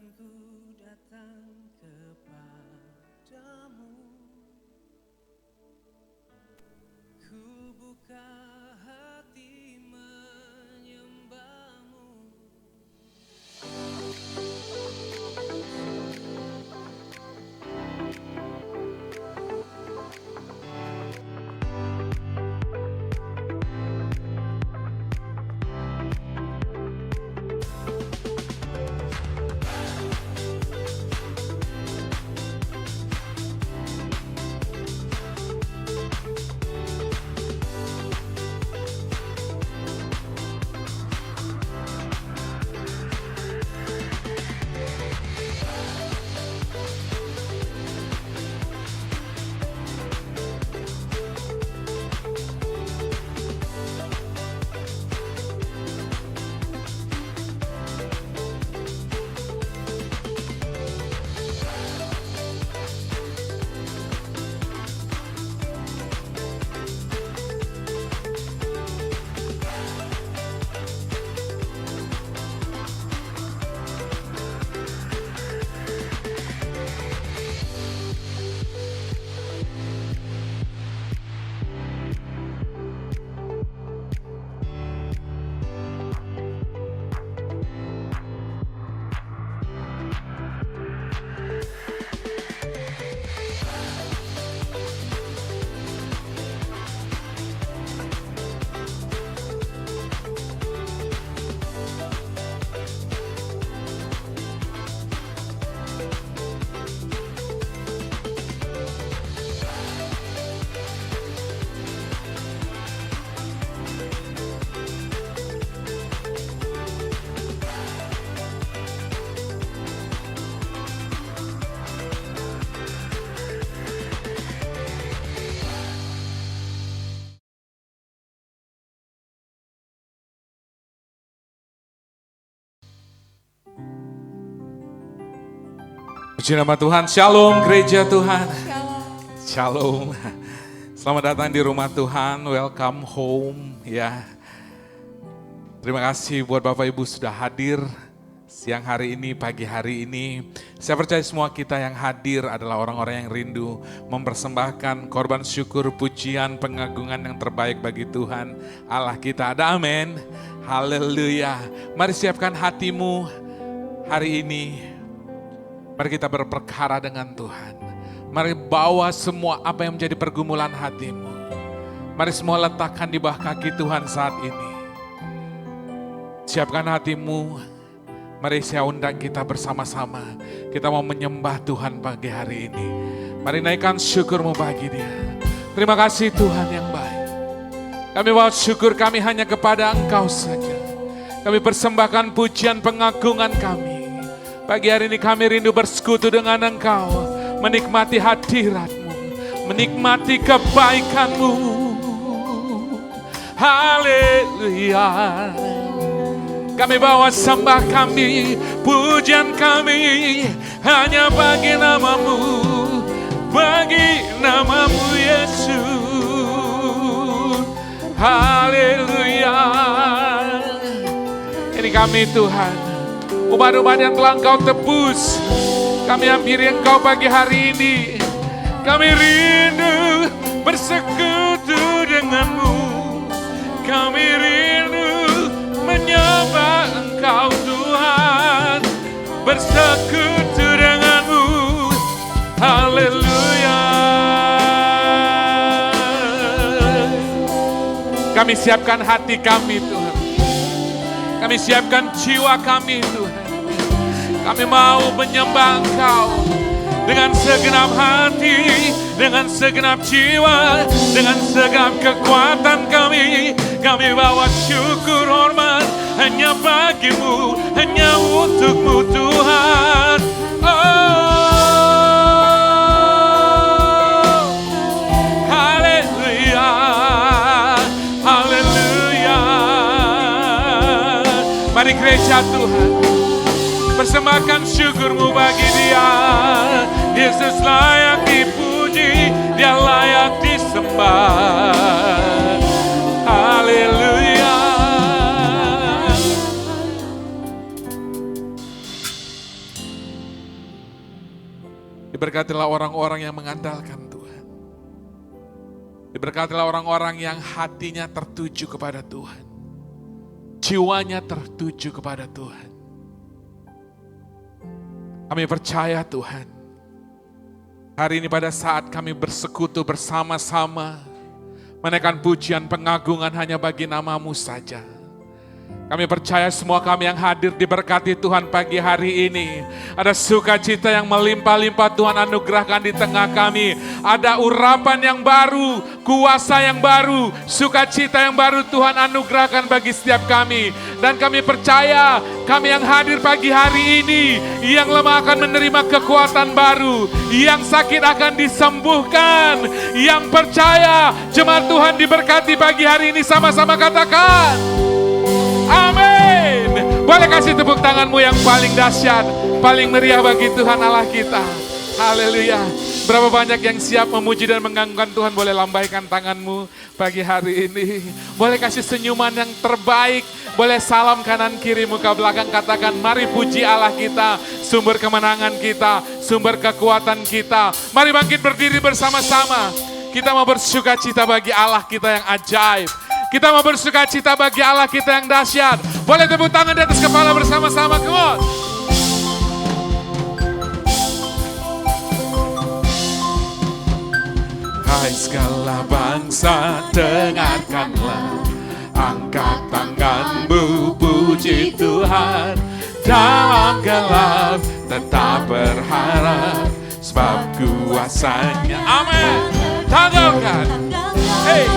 Tuhanku datang kepadamu, ku buka hati menyembahmu. Puji nama Tuhan, Shalom gereja Tuhan. Shalom. Selamat datang di rumah Tuhan, welcome home ya. Terima kasih buat Bapak Ibu sudah hadir siang hari ini, pagi hari ini. Saya percaya semua kita yang hadir adalah orang-orang yang rindu mempersembahkan korban syukur, pujian, pengagungan yang terbaik bagi Tuhan Allah kita. Ada amin. Haleluya. Mari siapkan hatimu hari ini. Mari kita berperkara dengan Tuhan. Mari bawa semua apa yang menjadi pergumulan hatimu. Mari semua letakkan di bawah kaki Tuhan saat ini. Siapkan hatimu. Mari saya undang kita bersama-sama. Kita mau menyembah Tuhan pagi hari ini. Mari naikkan syukurmu bagi Dia. Terima kasih Tuhan yang baik. Kami bawa syukur kami hanya kepada Engkau saja. Kami persembahkan pujian pengagungan kami. Pagi hari ini kami rindu bersekutu dengan Engkau, menikmati hadirat-Mu, menikmati kebaikan-Mu. Haleluya. Kami bawa sembah kami, pujian kami, hanya bagi nama-Mu, bagi nama-Mu Yesus. Haleluya. Ini kami Tuhan. Umat-umat yang telah Engkau tebus, kami hampiri Engkau pagi hari ini. Kami rindu bersekutu dengan-Mu. Kami rindu menyembah Engkau Tuhan, bersekutu dengan-Mu. Haleluya. Kami siapkan hati kami Tuhan. Kami siapkan jiwa kami Tuhan. Kami mau menyembah Engkau dengan segenap hati, dengan segenap jiwa, dengan segenap kekuatan kami. Kami bawa syukur hormat hanya bagi-Mu, hanya untuk-Mu Tuhan. Oh, haleluya, haleluya. Mari gereja Tuhan, persembahkan syukur-Mu bagi Dia. Yesus layak dipuji, Dia layak disembah. Haleluya. Diberkatilah orang-orang yang mengandalkan Tuhan. Diberkatilah orang-orang yang hatinya tertuju kepada Tuhan. Jiwanya tertuju kepada Tuhan. Kami percaya Tuhan, hari ini pada saat kami bersekutu bersama-sama, menaikkan pujian pengagungan hanya bagi nama-Mu saja. Kami percaya semua kami yang hadir diberkati Tuhan pagi hari ini. Ada sukacita yang melimpah-limpah Tuhan anugerahkan di tengah kami. Ada urapan yang baru, kuasa yang baru, sukacita yang baru Tuhan anugerahkan bagi setiap kami. Dan kami percaya kami yang hadir pagi hari ini, yang lemah akan menerima kekuatan baru, yang sakit akan disembuhkan, yang percaya jemaat Tuhan diberkati pagi hari ini, sama-sama katakan. Amin. Boleh kasih tepuk tanganmu yang paling dahsyat, paling meriah bagi Tuhan Allah kita. Haleluya. Berapa banyak yang siap memuji dan mengganggukan Tuhan, boleh lambaikan tanganmu pagi hari ini. Boleh kasih senyuman yang terbaik, boleh salam kanan kiri muka belakang, katakan mari puji Allah kita, sumber kemenangan kita, sumber kekuatan kita. Mari bangkit berdiri bersama-sama. Kita mau bersukacita bagi Allah kita yang ajaib. Kita mau bersukacita bagi Allah kita yang dahsyat. Boleh tepuk tangan di atas kepala bersama-sama, come on. Hai segala bangsa, dengarkanlah, angkat tanganmu, puji Tuhan. Dalam gelap tetap berharap, sebab kuasanya. Amin. Tanggalkan. Hey.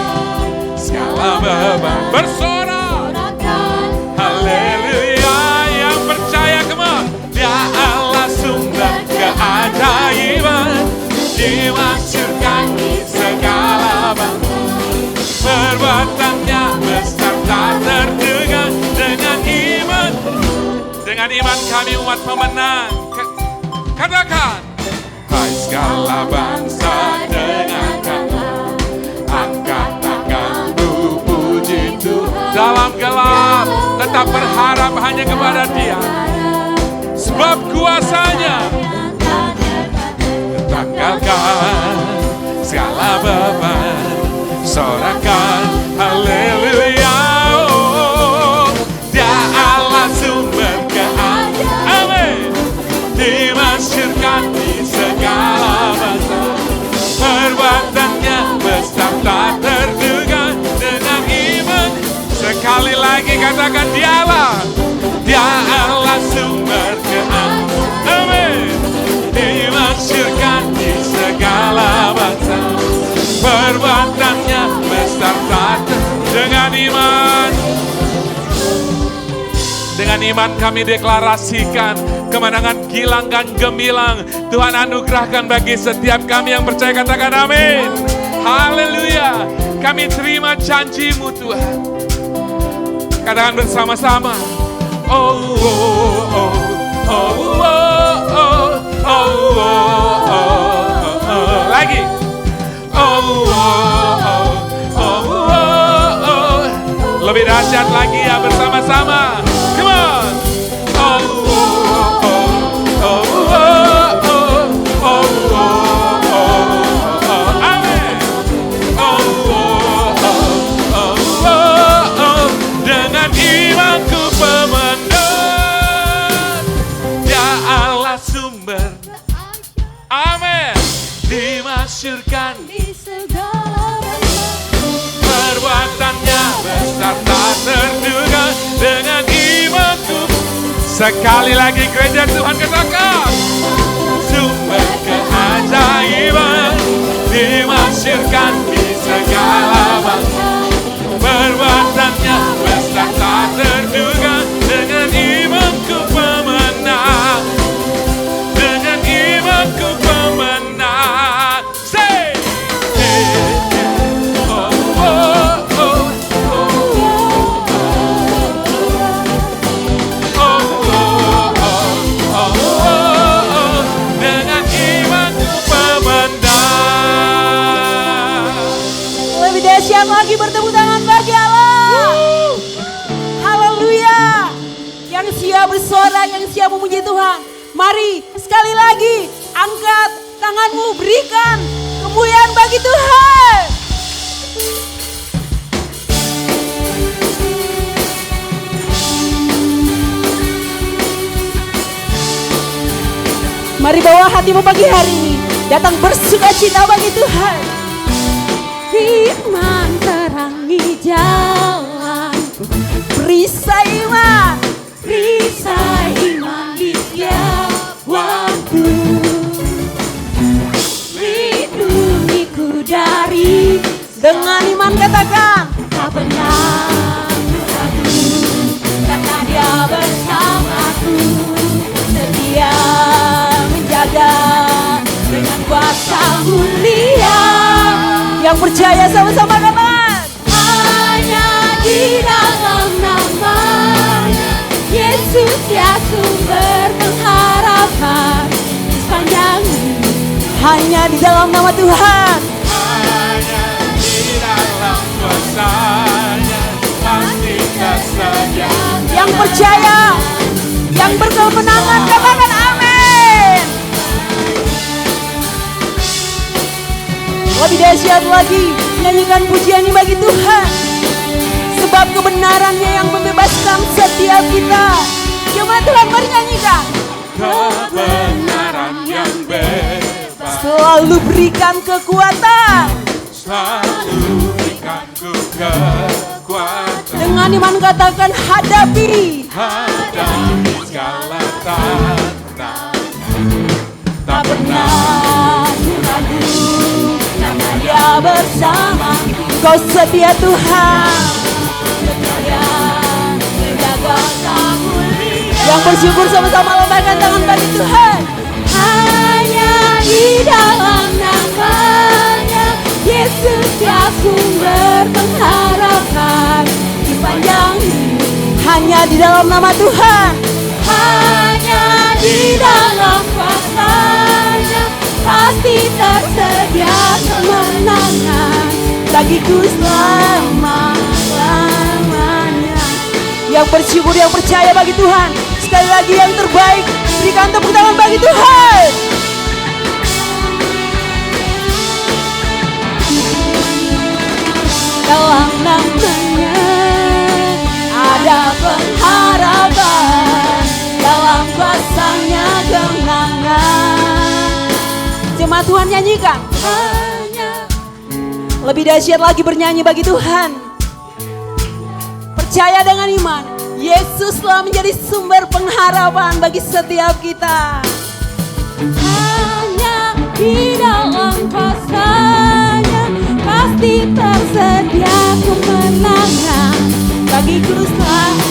Segala beban bersorak, haleluya. Yang percaya, come on. Dia Allah sumber keajaiban, dimasyurkan di segala bangsa. Perbuatannya besar tak terduga. Dengan iman, dengan iman kami umat pemenang. Katakan, hai segala bangsa, dengarkanlah, angkat dalam gelap tetap berharap hanya kepada Dia, sebab kuasanya tanggalkan segala beban, sorakan haleluya. Oh, Dia Allah sumber keajaiban, amin, dimasyurkan di segala bangsa. Perbuatannya besar tak terduga. Dengan iman sekali lagi katakan, Dialah, Dia Allah sumber keajaiban, amin, dimasyurkan di segala bangsa. Perbuatannya besar tak dengan iman. Dengan iman kami deklarasikan kemenangan gilang dan gemilang Tuhan anugerahkan bagi setiap kami yang percaya, katakan amin. Haleluya. Kami terima janji-Mu Tuhan. Katakan bersama-sama. Oh, oh, oh, oh, oh, oh, oh, oh, oh. Lagi. Oh, oh, oh, oh, oh, oh. Lebih dahsyat lagi ya, bersama-sama. Come on. Oh, oh, oh, oh, oh, oh, oh, oh, oh. Amin. Oh, oh, oh, oh, oh. Dengan imanku pemenang, Dia Allah sumber, amin, dimasyurkan di segala bangsa. Perbuatannya besar tak terduga. Dengan imanku, sekali lagi gereja Tuhan katakan, sumber keajaiban, dimasyurkan di segala bangsa. Perbuatannya besar tak terduga. Dengan imanku pemenang, dengan imanku pemenang. Say, oh, oh, oh, oh, oh, oh, oh. Dengan imanku pemenang. Lebih dahsyat lagi, bertepuk tangan bagi Allah. Haleluya. Yang siap bersorak, yang siap memuji Tuhan. Mari sekali lagi angkat tanganmu, berikan kemuliaan bagi Tuhan. Mari bawa hatimu pagi hari ini, datang bersuka cita bagi Tuhan. Firman terangi jalanku, perisai iman, perisai iman di setiap waktu. Lindungiku dari, dengan iman katakan, tak pernah ragu, karena Dia bersamaku, setia menjaga dengan kuasa mulia. Yang percaya sama-sama katakan, hanya di dalam nama-Nya Yesus ya sumber pengharapan sepanjang hidup. Hanya di dalam nama Tuhan, Hanya di dalam kuasa-Nya pasti kesediaan. yang percaya, yang berkemenangan katakan amin. Lebih dahsyat lagi, nyanyikan pujian ini bagi Tuhan. Sebab kebenarannya yang membebaskan setiap kita. Coba Tuhan, mari nyanyikan. Kebenaran yang bebas Selalu berikan kekuatan. selalu berikanku kekuatan. Dengan iman katakan hadapi. Hadapi segala tantangan. Tak pernah ragu, karena Dia bersama. Kau setia Tuhan, setia menjaga mulia. Yang bersyukur sama-sama lambaikan tangan bagi Tuhan. Hanya di dalam nama-Nya Yesus ya sumber pengharapan sepanjang hidup. Hanya di dalam nama Tuhan, hanya di dalam kuasa-Nya pasti tersedia kemenangan bagiku selama-lamanya. Yang bersyukur, yang percaya bagi Tuhan, sekali lagi yang terbaik, berikan tepuk tangan bagi Tuhan. Dalam nama-Nya ada pengharapan, dalam kuasa-Nya kemenangan. Jemaat Tuhan nyanyikan. Hanya lebih dahsyat lagi bernyanyi bagi Tuhan. Percaya dengan iman, Yesus telah menjadi sumber pengharapan bagi setiap kita. Hanya di dalam kuasa-Nya pasti tersedia kemenangan bagiku selalu.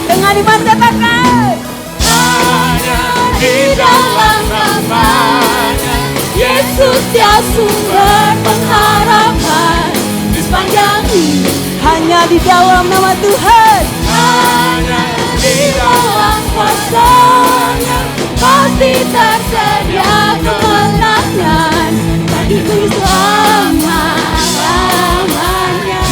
Dengan iman katakan, Hanya di dalam nama-Nya Yesus dia sumber pengharapan di sepanjang hidup. Hanya di dalam nama Tuhan, hanya di dalam kuasa-Nya pasti tersedia kemenangan bagiku selama-lamanya.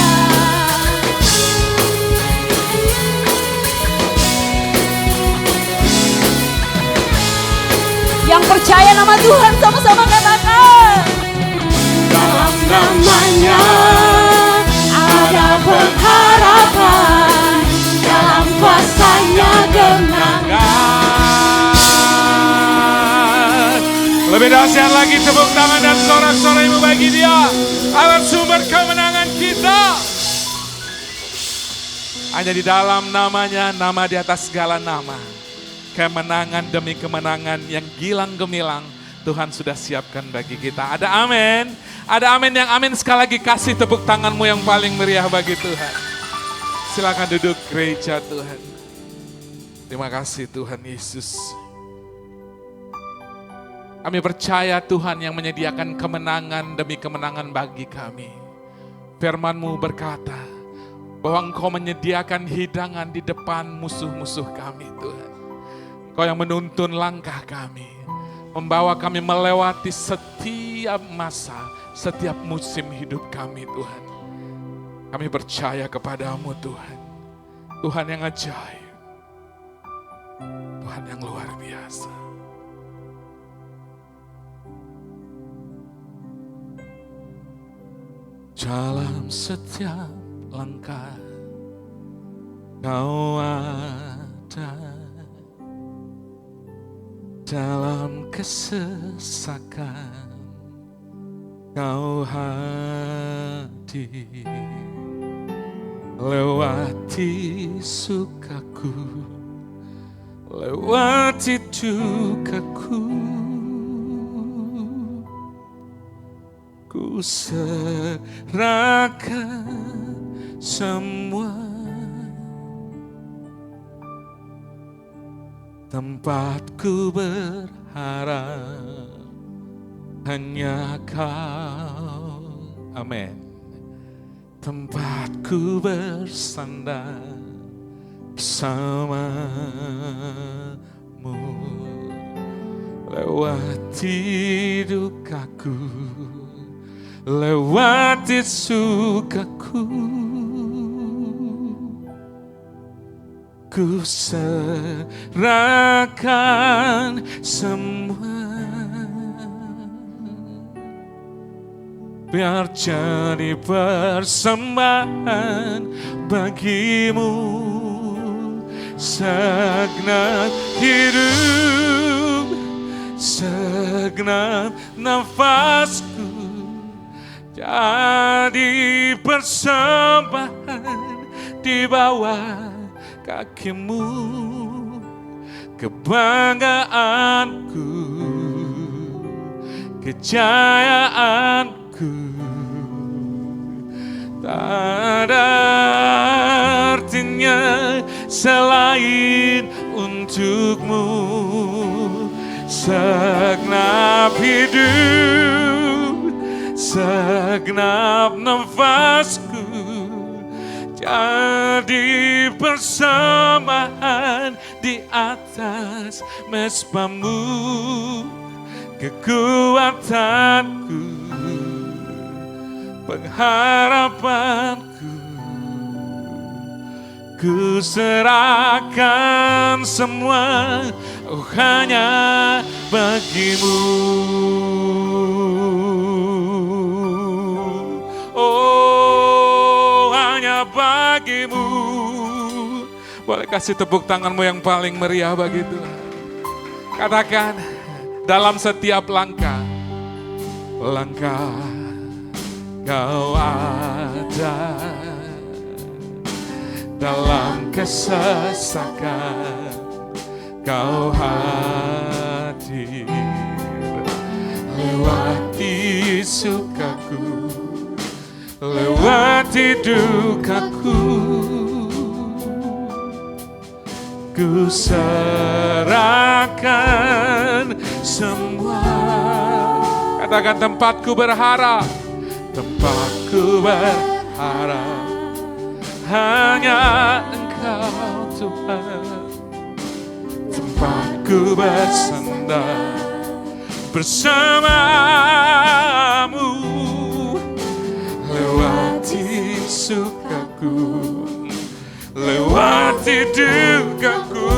Yang percaya nama Tuhan sama-sama katakan. dalam nama-Nya Ada pengharapan, dalam kuasa-Nya kemenangan. Lebih dahsyat lagi tepuk tangan dan sorak-sorai bagi Dia, alat sumber kemenangan kita. Hanya di dalam nama-Nya, nama di atas segala nama. Kemenangan demi kemenangan yang gilang gemilang Tuhan sudah siapkan bagi kita. Ada amin. Ada amin yang amin sekali lagi, kasih tepuk tanganmu yang paling meriah bagi Tuhan. Silakan duduk gereja Tuhan. Terima kasih Tuhan Yesus. Kami percaya Tuhan yang menyediakan kemenangan demi kemenangan bagi kami. Firman-Mu berkata bahwa Engkau menyediakan hidangan di depan musuh-musuh kami Tuhan. Engkau yang menuntun langkah kami, membawa kami melewati setiap masa, setiap musim hidup kami Tuhan. Kami percaya kepadamu Tuhan. Tuhan yang ajaib. Tuhan yang luar biasa. dalam setiap langkah Kau ada, dalam kesesakan Kau hadir, lewati sukaku, lewati dukaku, ku serahkan semua. Tempatku berharap hanya Kau, amin. Tempatku bersandar bersamamu, lewati dukaku, lewati sukaku, ku serahkan semua. Biar jadi persembahan bagimu, segenap hidup, segenap nafasku, jadi persembahan di bawah kakimu, kebanggaanku, kejayaanku. Tak ada artinya selain untukmu, segenap hidup, segenap nafasku, jadi persembahan di atas mezbamu, kekuatanku, pengharapanku, ku serahkan semua, oh hanya bagimu. Oh, hanya bagimu. Boleh kasih tepuk tanganmu yang paling meriah bagi Tuhan. Katakan, dalam setiap langkah, langkah Kau ada, dalam kesesakan Kau hadir, lewati sukaku, lewati dukaku, ku serahkan semua. Katakan, tempatku berharap, tempatku berharap hanya Engkau Tuhan. Tempatku bersandar bersamamu, lewati sukaku, lewati dukaku,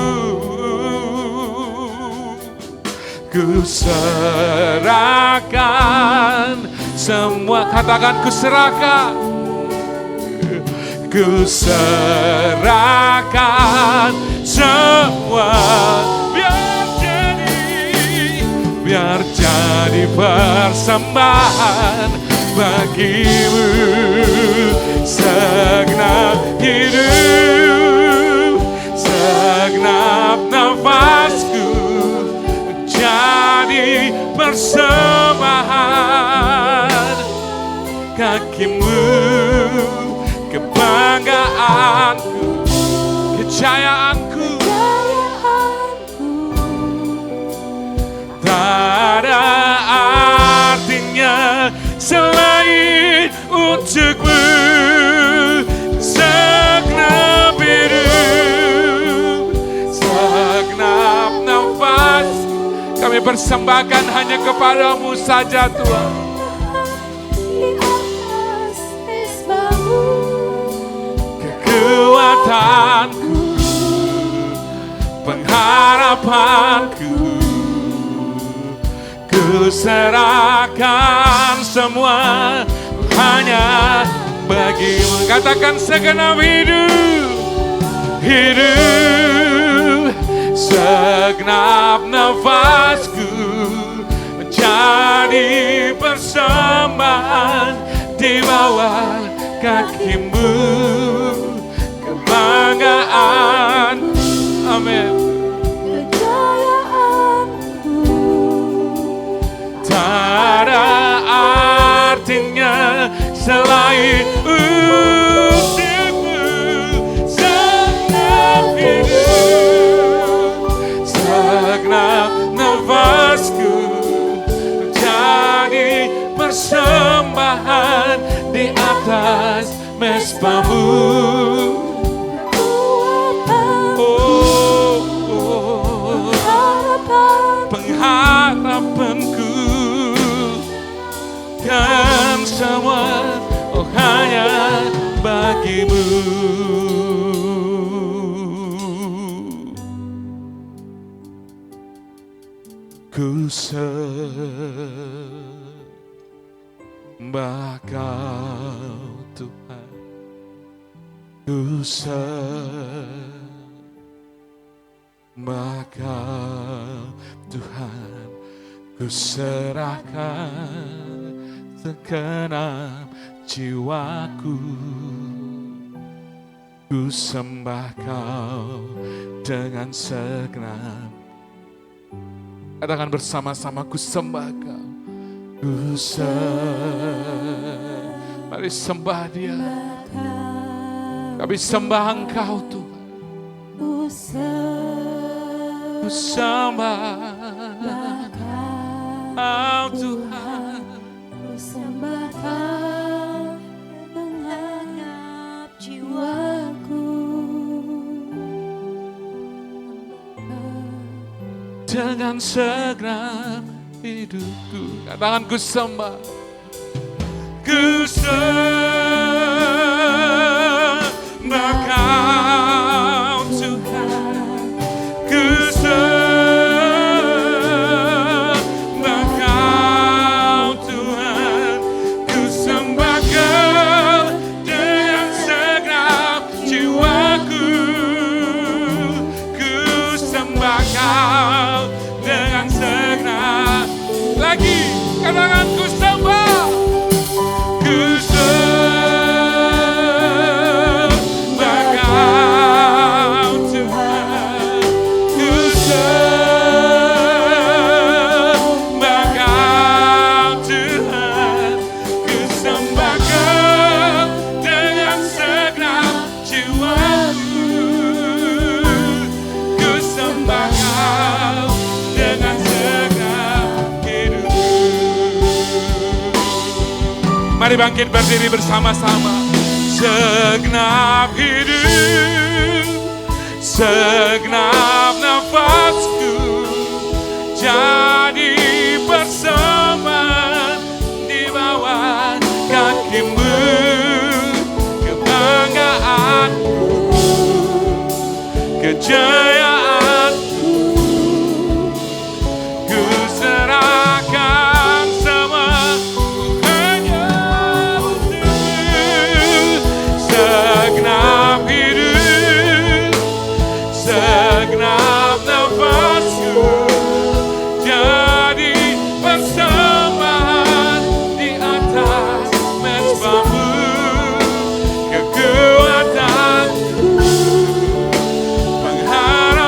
ku serahkan semua. Katakan, ku serahkan, ku serahkan semua. Biar jadi persembahan bagimu, segenap hidup, segenap nafasku, jadi persembahan kakimu, kebanggaanku, kejayaanku. Tak ada artinya selain untukmu, segenap hidup, segenap nafas kami persembahkan hanya kepadamu saja Tuhan. Kekuatanku, pengharapanku, ku serahkan semua hanya bagimu. Katakan segenap hidup, segenap nafasku menjadi persembahan di bawah kakimu, kebanggaan, amin. Kejayaanku Tak ada artinya selain untukmu. Segenap hidup, segenap nafasku menjadi persembahan di atas mesbamu. Oh, oh, pengharapanku kan semua hanya bagimu. Ku sembah Kau Tuhan, ku sembah Kau Tuhan, ku serahkan segenap jiwaku. Ku sembah Kau dengan segenap. Katakan bersama-sama, ku sembah Kau. Ku mari sembah Dia. Kami sembah Engkau Tuhan. Ku sembah Kau Tuhan. Ku sembah Kau dengan jiwaku. Dengan segenap hidupku. Katakan ku sembah. Ku sembah Kau Tuhan. Ku sembah Kau Tuhan. Ku sembah Kau dengan segenap jiwaku. Ku sembah Kau dengan segenap. Lagi katakan ku sembah. Ku sembah Kau Tuhan. Ku sembah Kau Tuhan. Ku sembah Kau dengan segenap jiwaku. Ku sembah Kau dengan segenap hidupku. Mari bangkit berdiri bersama-sama. Segenap hidup, segenap nafasku jadi persembahan di bawah kakimu. Kebanggaanku, kejayaanku, ku serahkan semua hanya untukmu. Segenap hidup, segenap nafasku jadi persembahan di atas mesbamu. Kekuatanku, pengharapanku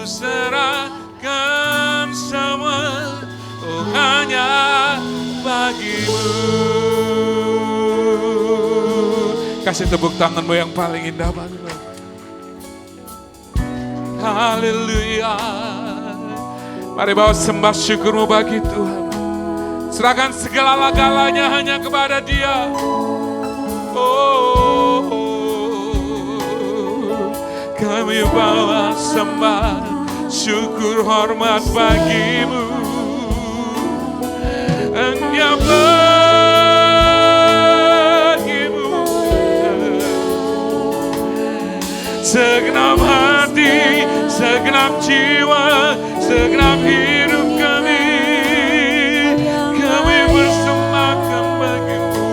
serahkan semua, oh hanya bagimu. Kasih tepuk tanganmu yang paling indah bagi Tuhan. Haleluya. Mari bawa sembah syukurmu bagi Tuhan. Serahkan segala-galanya hanya kepada Dia. Oh, kami bawa sembah syukur hormat bagimu. Hanya bagimu. Segenap hati, segenap jiwa, segenap hidup kami persembahkan bagimu.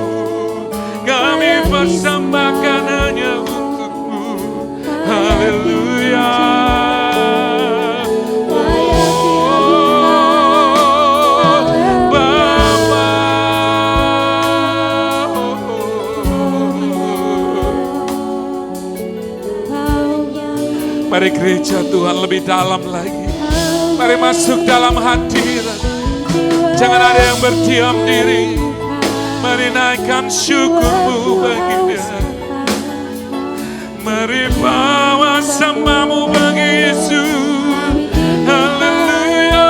Kami persembahkan hanya untukmu. Haleluya. Mari gereja Tuhan lebih dalam lagi. Mari masuk dalam hadirat. Jangan ada yang berdiam diri. Mari naikkan syukurmu bagi Dia. Mari bawa sembahmu bagi Yesus. Haleluya.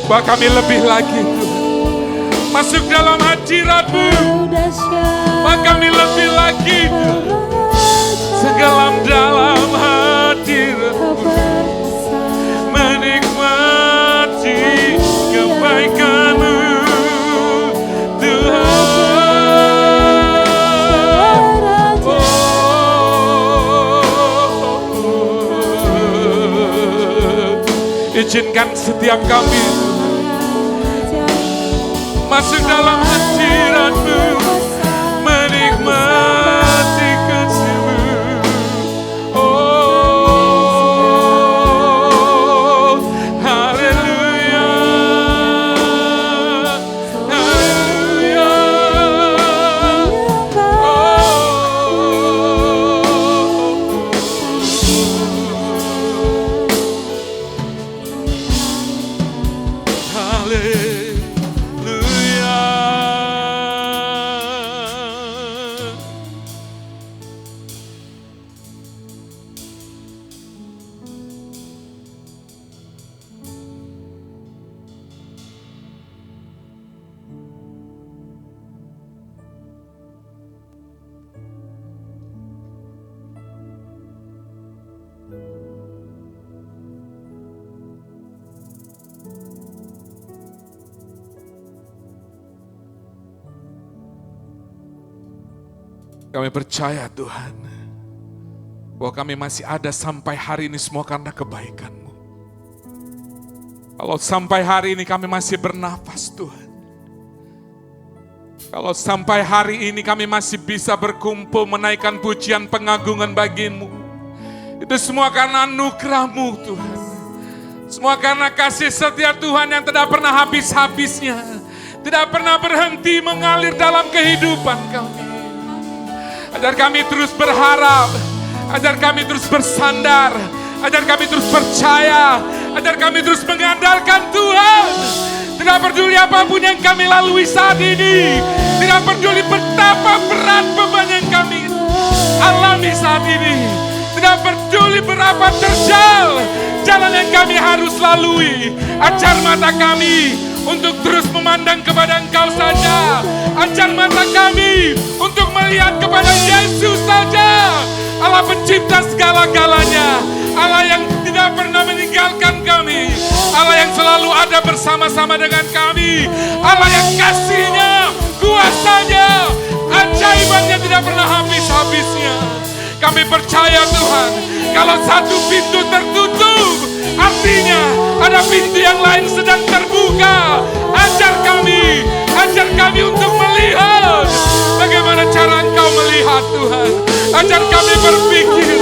Bahwa kami lebih lagi Tuhan. Masuk dalam hadirat-Mu. Bahwa kami lebih lagi Tuhan. Dalam hadirat-Mu. Menikmati kebaikan-Mu Tuhan. Izinkan setiap kami masuk dalam hadirat-Mu, menikmati kasih-Mu. Oh, haleluya, haleluya. Kami percaya Tuhan, bahwa kami masih ada sampai hari ini semua karena kebaikan-Mu. Kalau sampai hari ini kami masih bernafas Tuhan. Kalau sampai hari ini kami masih bisa berkumpul menaikkan pujian pengagungan bagi-Mu. Itu semua karena anugerah-Mu Tuhan. Semua karena kasih setia Tuhan yang tidak pernah habis-habisnya. Tidak pernah berhenti mengalir dalam kehidupan kami. Ajar kami terus berharap, ajar kami terus bersandar, ajar kami terus percaya, ajar kami terus mengandalkan Tuhan. Tidak peduli apapun yang kami lalui saat ini, tidak peduli betapa berat beban yang kami alami saat ini, tidak peduli berapa terjal jalan yang kami harus lalui. Ajar mata kami untuk terus memandang kepada Engkau saja. Ajar mata kami untuk melihat kepada Yesus saja. Allah pencipta segala-galanya. Allah yang tidak pernah meninggalkan kami. Allah yang selalu ada bersama-sama dengan kami. Allah yang kasih-Nya, kuasa-Nya, ajaibannya tidak pernah habis-habisnya. Kami percaya Tuhan, kalau satu pintu tertutup, artinya ada pintu yang lain sedang terbuka. Ajar kami untuk melihat bagaimana cara Engkau melihat Tuhan. Ajar kami berpikir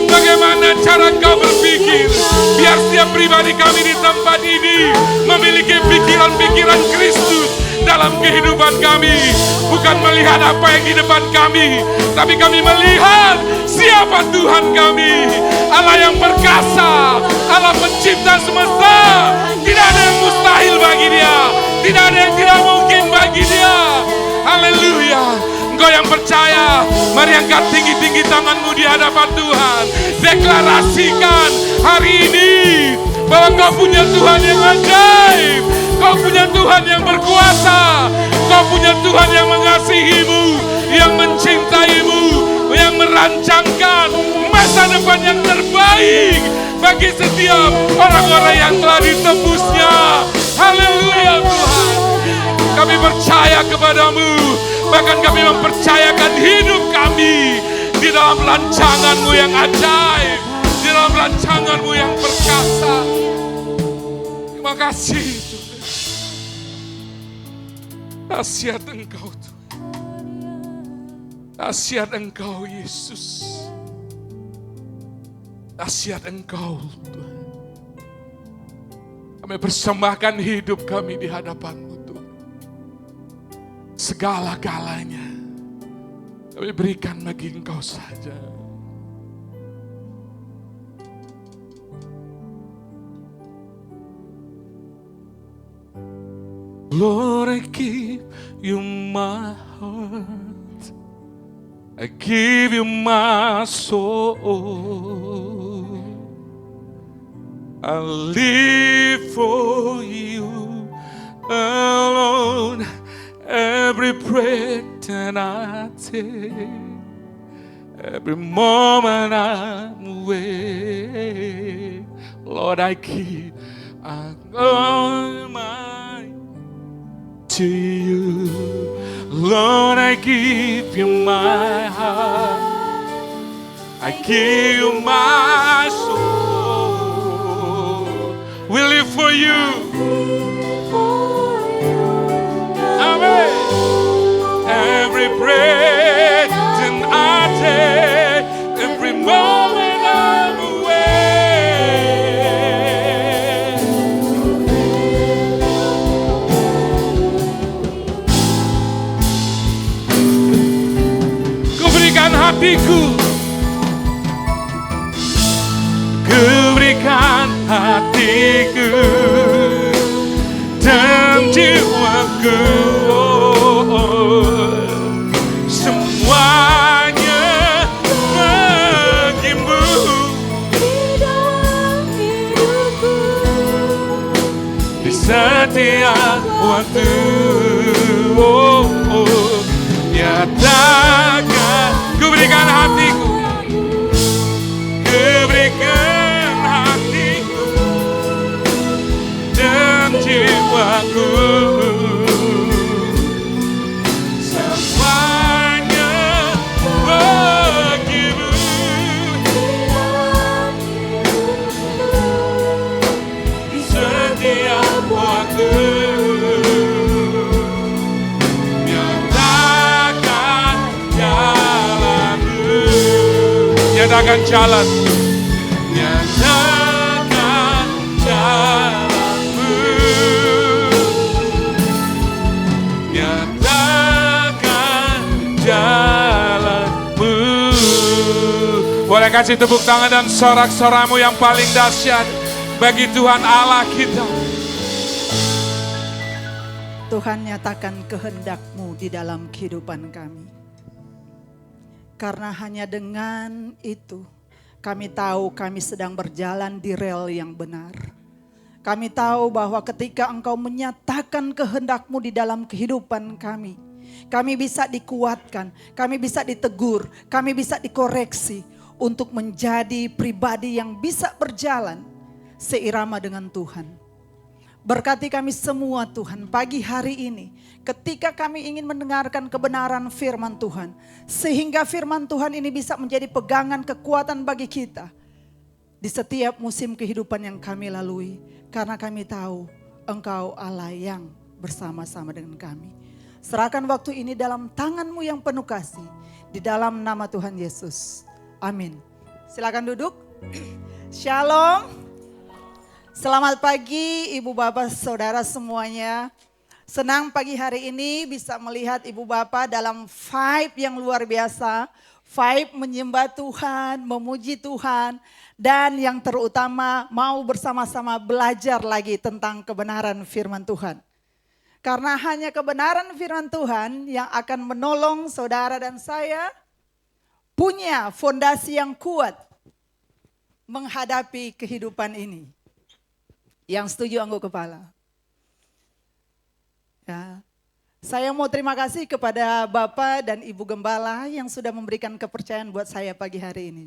bagaimana cara Engkau berpikir. Biar setiap pribadi kami di tempat ini memiliki pikiran-pikiran Kristus, dalam kehidupan kami. Bukan melihat apa yang di depan kami, tapi kami melihat siapa Tuhan kami. Allah yang perkasa, Allah pencipta semesta. Tidak ada yang mustahil bagi Dia, tidak ada yang tidak mungkin bagi Dia. Haleluya. Engkau yang percaya, mari angkat tinggi-tinggi tanganmu di hadapan Tuhan. Deklarasikan hari ini bahwa kau punya Tuhan yang ajaib. Kau punya Tuhan yang berkuasa. Kau punya Tuhan yang mengasihimu, yang mencintaimu, yang merancangkan masa depan yang terbaik bagi setiap orang-orang yang telah ditebusnya. Haleluya Tuhan. Kami percaya kepadamu, bahkan kami mempercayakan hidup kami di dalam rancanganmu yang ajaib, di dalam rancanganmu yang perkasa. Terima kasih Tuhan. Dahsyat Engkau Tuhan. Dahsyat Engkau Yesus. Dahsyat Engkau Tuhan. Kami persembahkan hidup kami di hadapan-Mu Tuhan. Segala-galanya kami berikan bagi Engkau saja. Lord, I give you my heart. I give you my soul. I live for you alone. Every breath that I take, every moment I'm awake, Lord, I give all my to you. Lord, I give you my heart. I give you my soul. We live for you. Amen. Every breath that I take, every moment I'm awake. Ku berikan hatiku, ku berikan hatiku dan jiwaku, semuanya bagimu. Di setiap waktu, nyatakan ku berikan hatiku, ku berikan hatiku dan jiwaku, semuanya bagimu. Di setiap waktu, nyatakan jalanmu, nyatakan jalan, nyatakan jalanmu, nyatakan jalanmu. Boleh kasih tepuk tangan dan sorak-soramu yang paling dahsyat bagi Tuhan Allah kita. Tuhan, nyatakan kehendak-Mu di dalam kehidupan kami. Karena hanya dengan itu kami tahu kami sedang berjalan di rel yang benar. Kami tahu bahwa ketika Engkau menyatakan kehendak-Mu di dalam kehidupan kami bisa dikuatkan, kami bisa ditegur, kami bisa dikoreksi untuk menjadi pribadi yang bisa berjalan seirama dengan Tuhan. Berkati kami semua Tuhan pagi hari ini ketika kami ingin mendengarkan kebenaran firman Tuhan. Sehingga firman Tuhan ini bisa menjadi pegangan kekuatan bagi kita di setiap musim kehidupan yang kami lalui. Karena kami tahu Engkau Allah yang bersama-sama dengan kami. Serahkan waktu ini dalam tangan-Mu yang penuh kasih. Di dalam nama Tuhan Yesus. Amin. Silakan duduk. Shalom. Selamat pagi Ibu Bapak Saudara semuanya. Senang pagi hari ini bisa melihat Ibu Bapak dalam vibe yang luar biasa. Vibe menyembah Tuhan, memuji Tuhan. Dan yang terutama mau bersama-sama belajar lagi tentang kebenaran firman Tuhan. Karena hanya kebenaran firman Tuhan yang akan menolong saudara dan saya punya fondasi yang kuat menghadapi kehidupan ini. Yang setuju angkat kepala. Ya. Saya mau terima kasih kepada Bapak dan Ibu Gembala yang sudah memberikan kepercayaan buat saya pagi hari ini.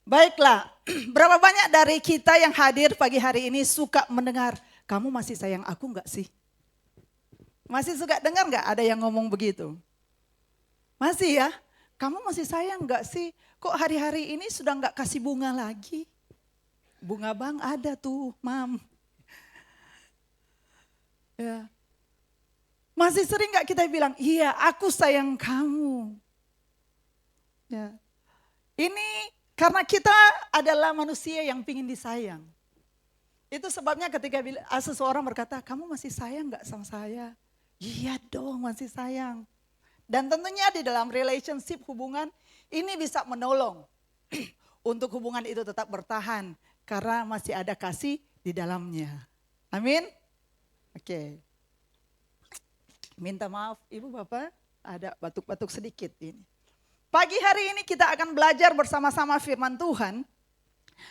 Baiklah, berapa banyak dari kita yang hadir pagi hari ini suka mendengar, kamu masih sayang aku enggak sih? Masih suka dengar enggak ada yang ngomong begitu? Masih ya? Kamu masih sayang enggak sih? Kok hari-hari ini sudah enggak kasih bunga lagi? Bunga bang ada tuh, Mam. Ya. Masih sering gak kita bilang, iya aku sayang kamu. Ya. Ini karena kita adalah manusia yang ingin disayang. Itu sebabnya ketika seseorang berkata, kamu masih sayang gak sama saya? Iya dong masih sayang. Dan tentunya di dalam relationship hubungan ini bisa menolong. Untuk hubungan itu tetap bertahan. Karena masih ada kasih di dalamnya. Amin. Oke. Minta maaf Ibu Bapak, ada batuk-batuk sedikit ini. Pagi hari ini kita akan belajar bersama-sama firman Tuhan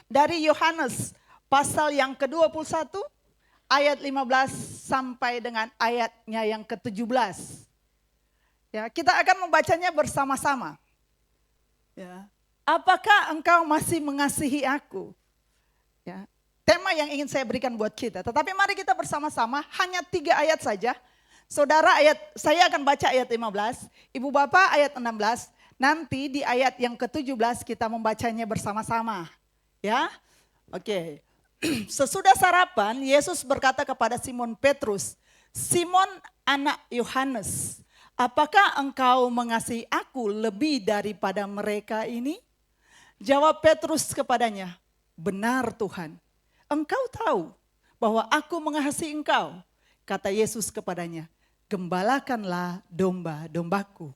dari Yohanes pasal yang ke-21 ayat 15 sampai dengan ayatnya yang ke-17. Ya, kita akan membacanya bersama-sama. Ya. Apakah engkau masih mengasihi aku? Ya. Tema yang ingin saya berikan buat kita. Tetapi mari kita bersama-sama hanya 3 ayat saja. Saudara saya akan baca ayat 15, Ibu Bapak ayat 16, nanti di ayat yang ke-17 kita membacanya bersama-sama. Ya, oke. Sesudah sarapan, Yesus berkata kepada Simon Petrus, Simon anak Yohanes, apakah engkau mengasihi aku lebih daripada mereka ini? Jawab Petrus kepadanya, benar Tuhan, engkau tahu bahwa aku mengasihi engkau. Kata Yesus kepadanya, gembalakanlah domba-dombaku.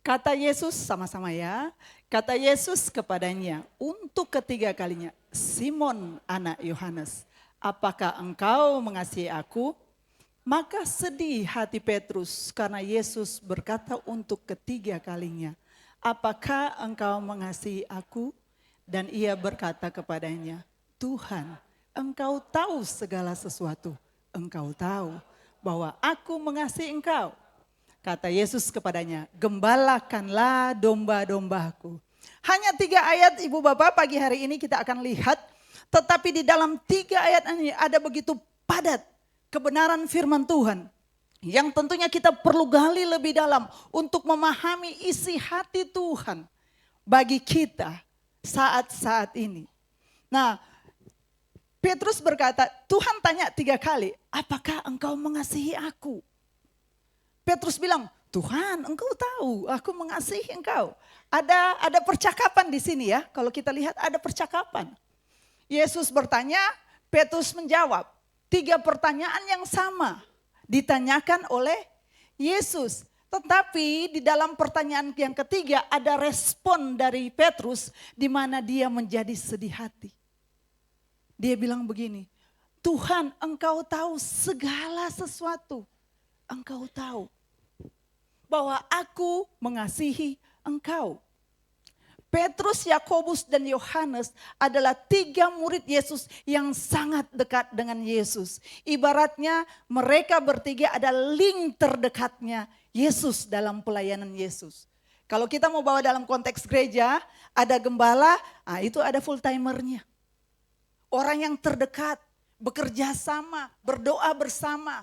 Kata Yesus, sama-sama ya. Kata Yesus kepadanya untuk ketiga kalinya, Simon anak Yohanes, apakah engkau mengasihi aku? Maka sedih hati Petrus karena Yesus berkata untuk ketiga kalinya, apakah engkau mengasihi aku? Dan ia berkata kepadanya, Tuhan, engkau tahu segala sesuatu. Engkau tahu bahwa aku mengasihi engkau. Kata Yesus kepadanya, gembalakanlah domba-dombaku. Hanya 3 ayat Ibu Bapak pagi hari ini kita akan lihat. Tetapi di dalam 3 ayat ini ada begitu padat kebenaran firman Tuhan. Yang tentunya kita perlu gali lebih dalam untuk memahami isi hati Tuhan bagi kita saat-saat ini. Nah, Petrus berkata, Tuhan tanya 3 kali, apakah engkau mengasihi aku? Petrus bilang, Tuhan engkau tahu aku mengasihi engkau. Ada percakapan di sini ya, kalau kita lihat ada percakapan. Yesus bertanya, Petrus menjawab. 3 pertanyaan yang sama ditanyakan oleh Yesus. Tetapi di dalam pertanyaan yang ketiga ada respon dari Petrus di mana dia menjadi sedih hati. Dia bilang begini, Tuhan engkau tahu segala sesuatu. Engkau tahu bahwa aku mengasihi engkau. Petrus, Yakobus dan Yohanes adalah 3 murid Yesus yang sangat dekat dengan Yesus. Ibaratnya mereka bertiga ada link terdekatnya Yesus dalam pelayanan Yesus. Kalau kita mau bawa dalam konteks gereja, ada gembala, itu ada full timernya. Orang yang terdekat, bekerja sama, berdoa bersama.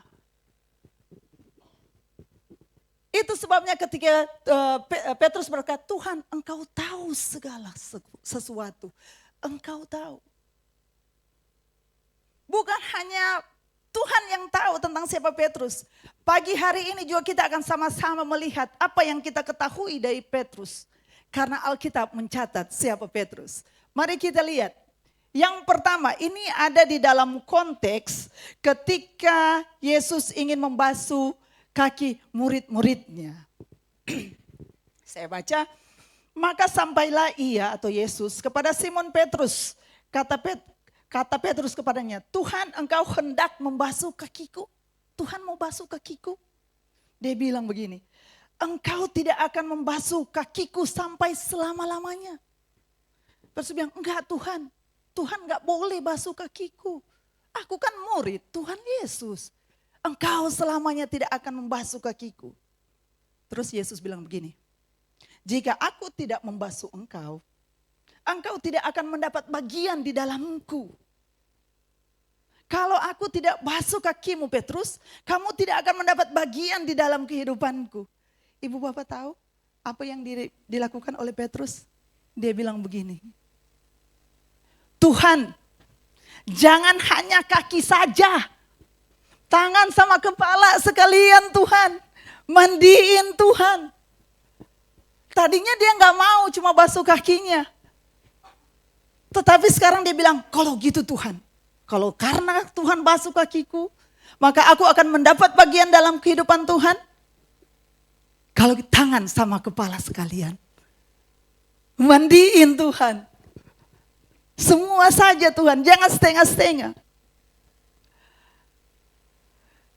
Itu sebabnya ketika Petrus berkata, Tuhan engkau tahu segala sesuatu. Engkau tahu. Bukan hanya Tuhan yang tahu tentang siapa Petrus. Pagi hari ini juga kita akan sama-sama melihat apa yang kita ketahui dari Petrus. Karena Alkitab mencatat siapa Petrus. Mari kita lihat. Yang pertama, ini ada di dalam konteks ketika Yesus ingin membasuh kaki murid-muridnya. Saya baca, maka sampailah ia atau Yesus kepada Simon Petrus. Kata Petrus kepadanya, Tuhan, engkau hendak membasuh kakiku. Tuhan mau basuh kakiku. Dia bilang begini, engkau tidak akan membasuh kakiku sampai selama-lamanya. Petrus bilang, enggak Tuhan. Tuhan enggak boleh basuh kakiku. Aku kan murid Tuhan Yesus. Engkau selamanya tidak akan membasuh kakiku. Terus Yesus bilang begini, jika aku tidak membasuh engkau, engkau tidak akan mendapat bagian di dalamku. Kalau aku tidak basuh kakimu Petrus, kamu tidak akan mendapat bagian di dalam kehidupanku. Ibu bapak tahu apa yang dilakukan oleh Petrus? Dia bilang begini, Tuhan, jangan hanya kaki saja, tangan sama kepala sekalian Tuhan, mandiin Tuhan. Tadinya dia nggak mau cuma basuh kakinya. Tetapi sekarang dia bilang, kalau gitu Tuhan, kalau karena Tuhan basuh kakiku, maka aku akan mendapat bagian dalam kehidupan Tuhan. Kalau tangan sama kepala sekalian, mandiin Tuhan. Semua saja Tuhan, jangan setengah-setengah.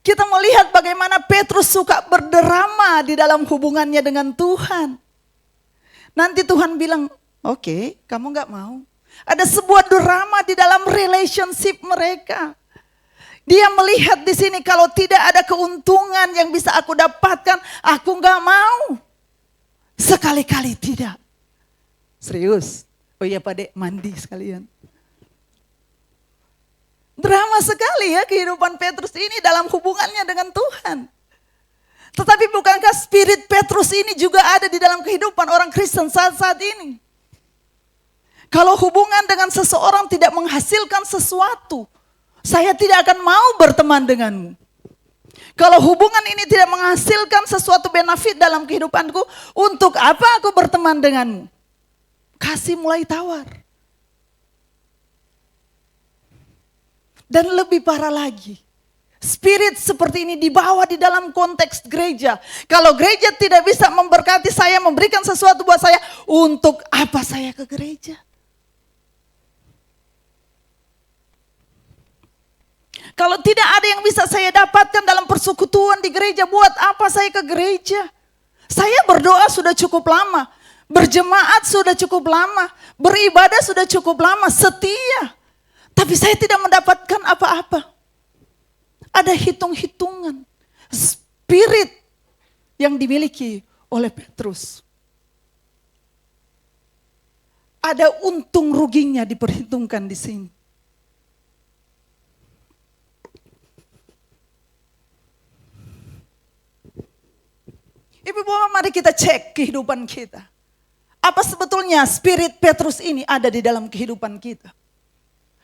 Kita melihat bagaimana Petrus suka berdrama di dalam hubungannya dengan Tuhan. Nanti Tuhan bilang, oke, kamu gak mau. Ada sebuah drama di dalam relationship mereka. Dia melihat di sini kalau tidak ada keuntungan yang bisa aku dapatkan, aku gak mau. Sekali-kali tidak. Serius. Oh iya Pak Dek, mandi sekalian. Drama sekali ya kehidupan Petrus ini dalam hubungannya dengan Tuhan. Tetapi bukankah spirit Petrus ini juga ada di dalam kehidupan orang Kristen saat-saat ini? Kalau hubungan dengan seseorang tidak menghasilkan sesuatu, saya tidak akan mau berteman denganmu. Kalau hubungan ini tidak menghasilkan sesuatu benefit dalam kehidupanku, untuk apa aku berteman denganmu? Kasih mulai tawar. Dan lebih parah lagi, spirit seperti ini dibawa di dalam konteks gereja. Kalau gereja tidak bisa memberkati saya, memberikan sesuatu buat saya, untuk apa saya ke gereja? Kalau tidak ada yang bisa saya dapatkan dalam persekutuan di gereja, buat apa saya ke gereja? Saya berdoa sudah cukup lama, berjemaat sudah cukup lama, beribadah sudah cukup lama, setia. Tapi saya tidak mendapatkan apa-apa. Ada hitung-hitungan spirit yang dimiliki oleh Petrus. Ada untung ruginya diperhitungkan di sini. Ibu bapak, mari kita cek kehidupan kita. Apa sebetulnya spirit Petrus ini ada di dalam kehidupan kita?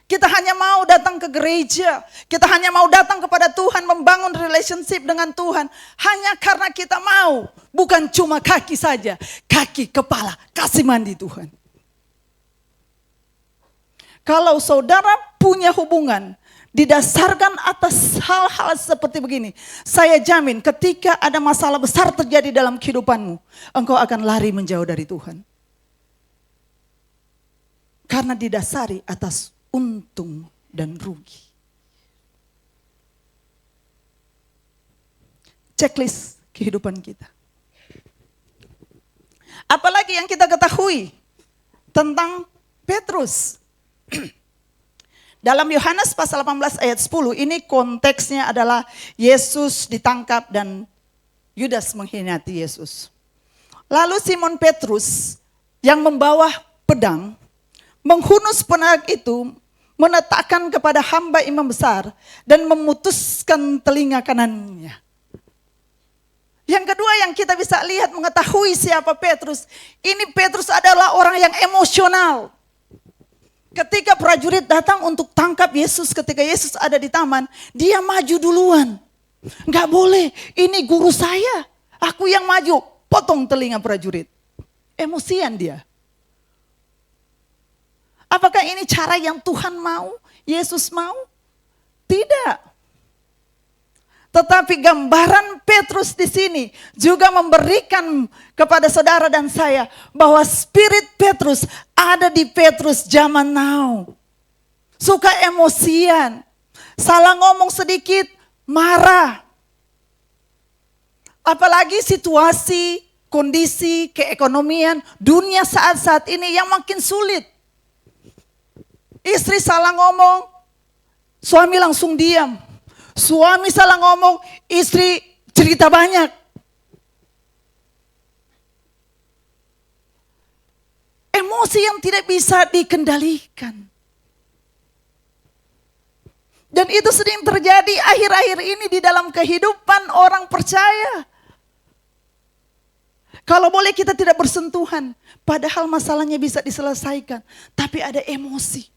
Kita hanya mau datang ke gereja, kita hanya mau datang kepada Tuhan, membangun relationship dengan Tuhan. Hanya karena kita mau, bukan cuma kaki saja, kaki, kepala, kasih mandi Tuhan. Kalau saudara punya hubungan didasarkan atas hal-hal seperti begini, saya jamin ketika ada masalah besar terjadi dalam kehidupanmu, engkau akan lari menjauh dari Tuhan. Karena didasari atas untung dan rugi. Checklist kehidupan kita. Apalagi yang kita ketahui tentang Petrus. Dalam Yohanes pasal 18 ayat 10, ini konteksnya adalah Yesus ditangkap dan Yudas mengkhianati Yesus. Lalu Simon Petrus yang membawa pedang menghunus pedang itu, menetapkan kepada hamba imam besar dan memutuskan telinga kanannya. Yang kedua yang kita bisa lihat mengetahui siapa Petrus, ini Petrus adalah orang yang emosional. Ketika prajurit datang untuk tangkap Yesus ketika Yesus ada di taman, dia maju duluan. Enggak boleh, ini guru saya. Aku yang maju, potong telinga prajurit. Emosian dia. Apakah ini cara yang Tuhan mau? Yesus mau? Tidak. Tetapi gambaran Petrus di sini juga memberikan kepada saudara dan saya bahwa spirit Petrus ada di Petrus zaman now. Suka emosian, salah ngomong sedikit, marah. Apalagi situasi, kondisi, keekonomian, dunia saat-saat ini yang makin sulit. Istri salah ngomong, suami langsung diam. Suami salah ngomong, istri cerita banyak. Emosi yang tidak bisa dikendalikan. Dan itu sering terjadi akhir-akhir ini di dalam kehidupan orang percaya. Kalau boleh kita tidak bersentuhan, padahal masalahnya bisa diselesaikan. Tapi ada emosi.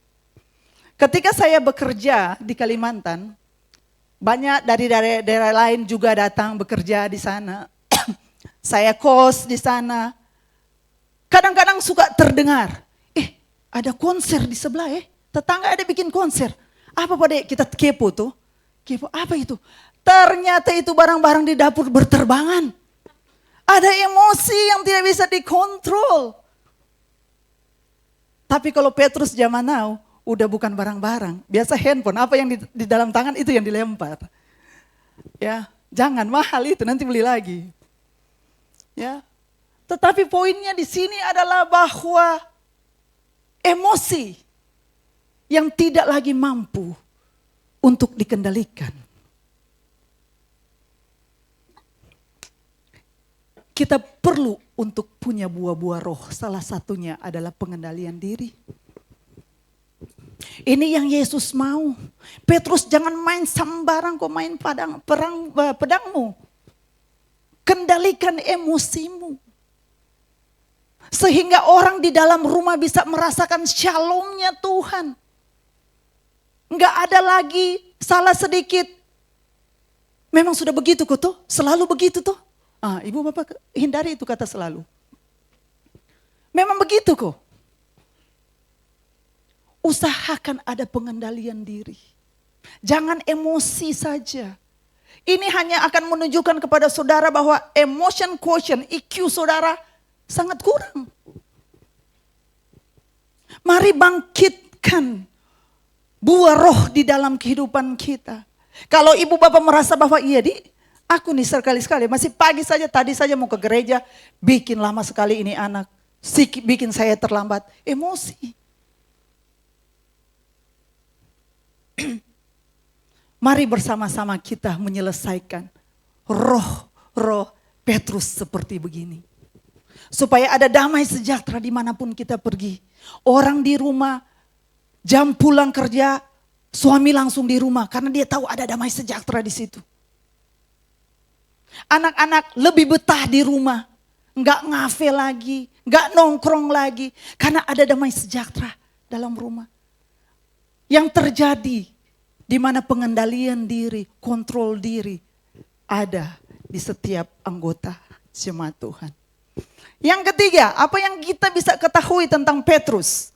Ketika saya bekerja di Kalimantan, banyak dari daerah lain juga datang bekerja di sana. Saya kos di sana. Kadang-kadang suka terdengar, ada konser di sebelah tetangga ada bikin konser. Apa pada kita kepo tuh? Kepo apa itu? Ternyata itu barang-barang di dapur berterbangan. Ada emosi yang tidak bisa dikontrol. Tapi kalau Petrus zaman now, udah bukan barang-barang. Biasa handphone, apa yang di dalam tangan itu yang dilempar. Ya, jangan mahal itu, nanti beli lagi. Ya. Tetapi poinnya di sini adalah bahwa emosi yang tidak lagi mampu untuk dikendalikan. Kita perlu untuk punya buah-buah roh. Salah satunya adalah pengendalian diri. Ini yang Yesus mau. Petrus jangan main sambarang kok main pedangmu. Kendalikan emosimu. Sehingga orang di dalam rumah bisa merasakan shalomnya Tuhan. Enggak ada lagi salah sedikit. Memang sudah begitu kok tuh, selalu begitu tuh. Ibu bapak hindari itu kata selalu. Memang begitu kok. Usahakan ada pengendalian diri. Jangan emosi saja. Ini hanya akan menunjukkan kepada saudara bahwa emotion quotient, EQ saudara sangat kurang. Mari bangkitkan buah roh di dalam kehidupan kita. Kalau ibu bapak merasa bahwa aku nih sekali-sekali masih pagi saja, tadi saja mau ke gereja, bikin lama sekali ini anak, bikin saya terlambat, emosi. Mari bersama-sama kita menyelesaikan roh Petrus seperti begini. Supaya ada damai sejahtera dimanapun kita pergi. Orang di rumah, jam pulang kerja, suami langsung di rumah karena dia tahu ada damai sejahtera di situ. Anak-anak lebih betah di rumah, enggak ngafe lagi, enggak nongkrong lagi karena ada damai sejahtera dalam rumah. Yang terjadi di mana pengendalian diri, kontrol diri ada di setiap anggota jemaat Tuhan. Yang ketiga, apa yang kita bisa ketahui tentang Petrus?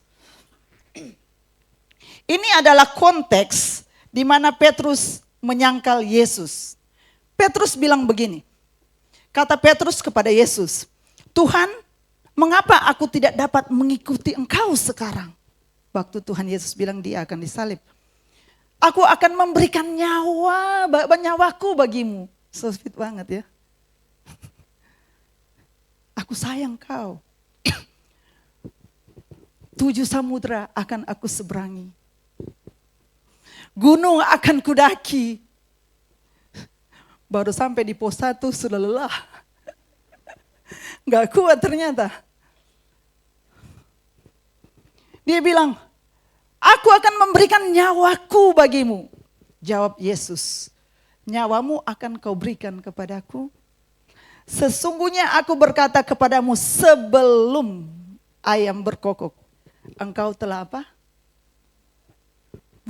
Ini adalah konteks di mana Petrus menyangkal Yesus. Petrus bilang begini, kata Petrus kepada Yesus, Tuhan, mengapa aku tidak dapat mengikuti engkau sekarang? Waktu Tuhan Yesus bilang dia akan disalib. Aku akan memberikan nyawaku bagimu. So sweet banget ya. Aku sayang kau. 7 samudra akan aku seberangi. Gunung akan kudaki. Baru sampai di pos 1 sudah lelah. Gak kuat ternyata. Dia bilang, aku akan memberikan nyawaku bagimu. Jawab Yesus, nyawamu akan kau berikan kepadaku. Sesungguhnya aku berkata kepadamu sebelum ayam berkokok. Engkau telah apa?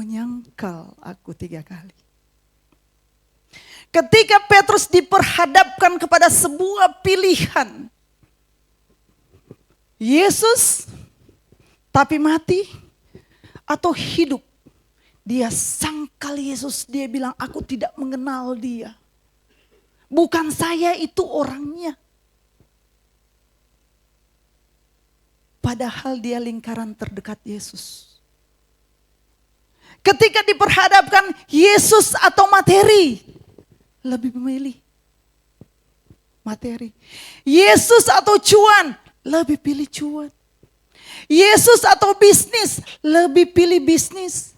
menyangkal aku 3 kali. Ketika Petrus diperhadapkan kepada sebuah pilihan, Yesus tapi mati atau hidup, dia sangkal Yesus. Dia bilang, aku tidak mengenal dia. Bukan saya itu orangnya. Padahal dia lingkaran terdekat Yesus. Ketika diperhadapkan Yesus atau materi, lebih memilih materi. Yesus atau cuan, lebih pilih cuan. Yesus atau bisnis, lebih pilih bisnis.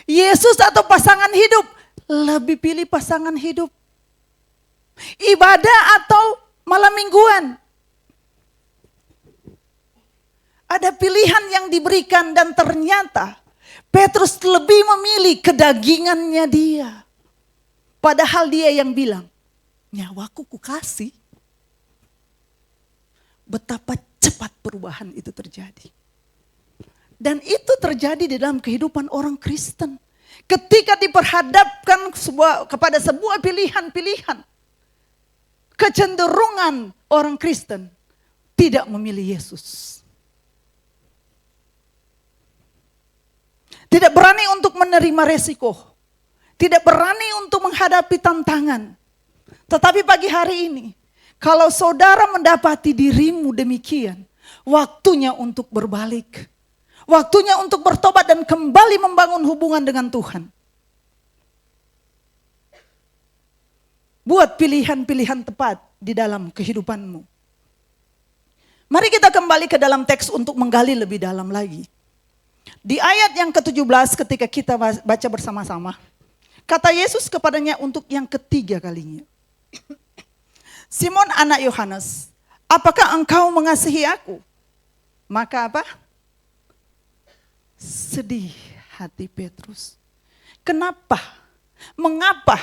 Yesus atau pasangan hidup, lebih pilih pasangan hidup. Ibadah atau malam mingguan. Ada pilihan yang diberikan dan ternyata Petrus lebih memilih kedagingannya dia. Padahal dia yang bilang, nyawaku kukasih. Betapa cepat perubahan itu terjadi. Dan itu terjadi di dalam kehidupan orang Kristen. Ketika diperhadapkan kepada sebuah pilihan-pilihan, kecenderungan orang Kristen tidak memilih Yesus. Tidak berani untuk menerima resiko. Tidak berani untuk menghadapi tantangan. Tetapi pagi hari ini, kalau saudara mendapati dirimu demikian, waktunya untuk berbalik. Waktunya untuk bertobat dan kembali membangun hubungan dengan Tuhan. Buat pilihan-pilihan tepat di dalam kehidupanmu. Mari kita kembali ke dalam teks untuk menggali lebih dalam lagi. Di ayat yang ke-17 ketika kita baca bersama-sama, kata Yesus kepadanya untuk yang ketiga kalinya. Simon anak Yohanes, apakah engkau mengasihi aku? Maka apa? Sedih hati Petrus. Kenapa? Mengapa?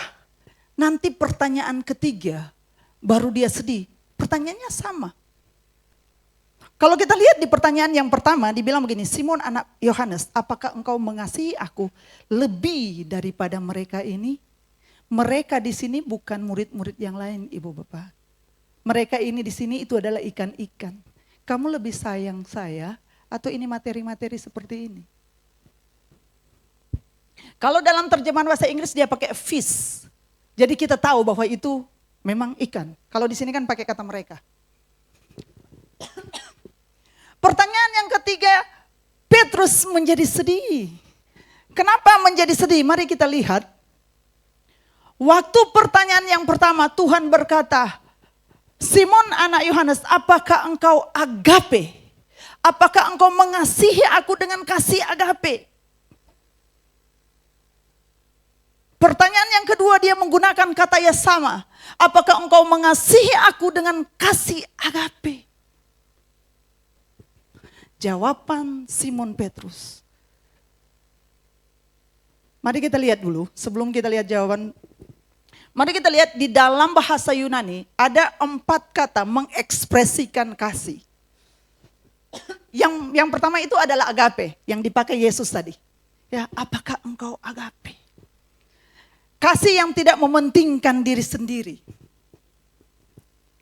Nanti pertanyaan ketiga baru dia sedih. Pertanyaannya sama. Kalau kita lihat di pertanyaan yang pertama dibilang begini, Simon anak Yohanes, apakah engkau mengasihi aku lebih daripada mereka ini? Mereka di sini bukan murid-murid yang lain, Ibu Bapak. Mereka ini di sini itu adalah ikan-ikan. Kamu lebih sayang saya atau ini materi-materi seperti ini? Kalau dalam terjemahan bahasa Inggris dia pakai fish. Jadi kita tahu bahwa itu memang ikan. Kalau di sini kan pakai kata mereka. Pertanyaan yang ketiga, Petrus menjadi sedih. Kenapa menjadi sedih? Mari kita lihat. Waktu pertanyaan yang pertama Tuhan berkata, Simon anak Yohanes, apakah engkau agape? Apakah engkau mengasihi aku dengan kasih agape? Pertanyaan yang kedua dia menggunakan kata yang sama. Apakah engkau mengasihi aku dengan kasih agape? Jawaban Simon Petrus. Mari kita lihat dulu, sebelum kita lihat jawaban. Mari kita lihat di dalam bahasa Yunani ada 4 kata mengekspresikan kasih. Yang pertama itu adalah agape, yang dipakai Yesus tadi. Ya, apakah engkau agape? Kasih yang tidak mementingkan diri sendiri.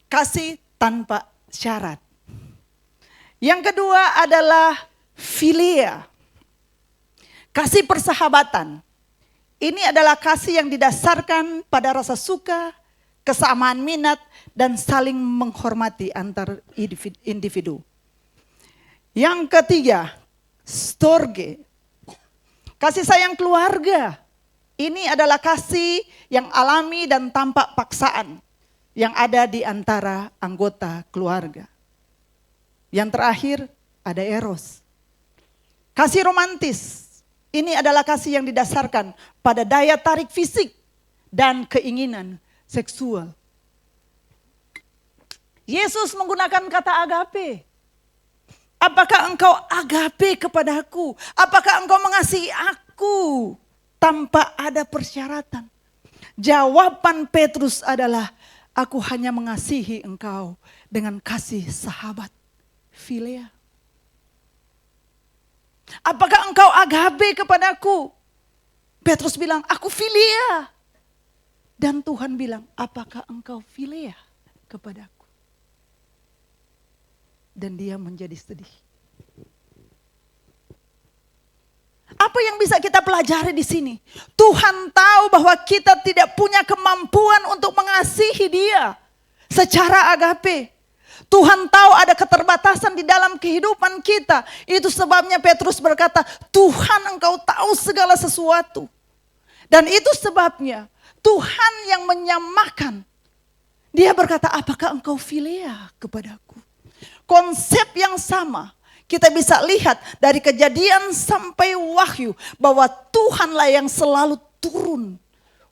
Kasih tanpa syarat. Yang kedua adalah philia. Kasih persahabatan. Ini adalah kasih yang didasarkan pada rasa suka, kesamaan minat, dan saling menghormati antar individu. Yang ketiga, storge. Kasih sayang keluarga. Ini adalah kasih yang alami dan tanpa paksaan yang ada di antara anggota keluarga. Yang terakhir ada eros. Kasih romantis. Ini adalah kasih yang didasarkan pada daya tarik fisik dan keinginan seksual. Yesus menggunakan kata agape. Apakah engkau agape kepadaku? Apakah engkau mengasihi aku tanpa ada persyaratan? Jawaban Petrus adalah, aku hanya mengasihi engkau dengan kasih sahabat. Philia. Apakah engkau agape kepadaku? Petrus bilang, aku filia. Dan Tuhan bilang, apakah engkau filia kepadaku? Dan dia menjadi sedih. Apa yang bisa kita pelajari di sini? Tuhan tahu bahwa kita tidak punya kemampuan untuk mengasihi Dia secara agape. Tuhan tahu ada keterbatasan di dalam kehidupan kita. Itu sebabnya Petrus berkata, Tuhan engkau tahu segala sesuatu. Dan itu sebabnya Tuhan yang menyamakan. Dia berkata, apakah engkau filia kepadaku? Konsep yang sama kita bisa lihat dari Kejadian sampai Wahyu bahwa Tuhanlah yang selalu turun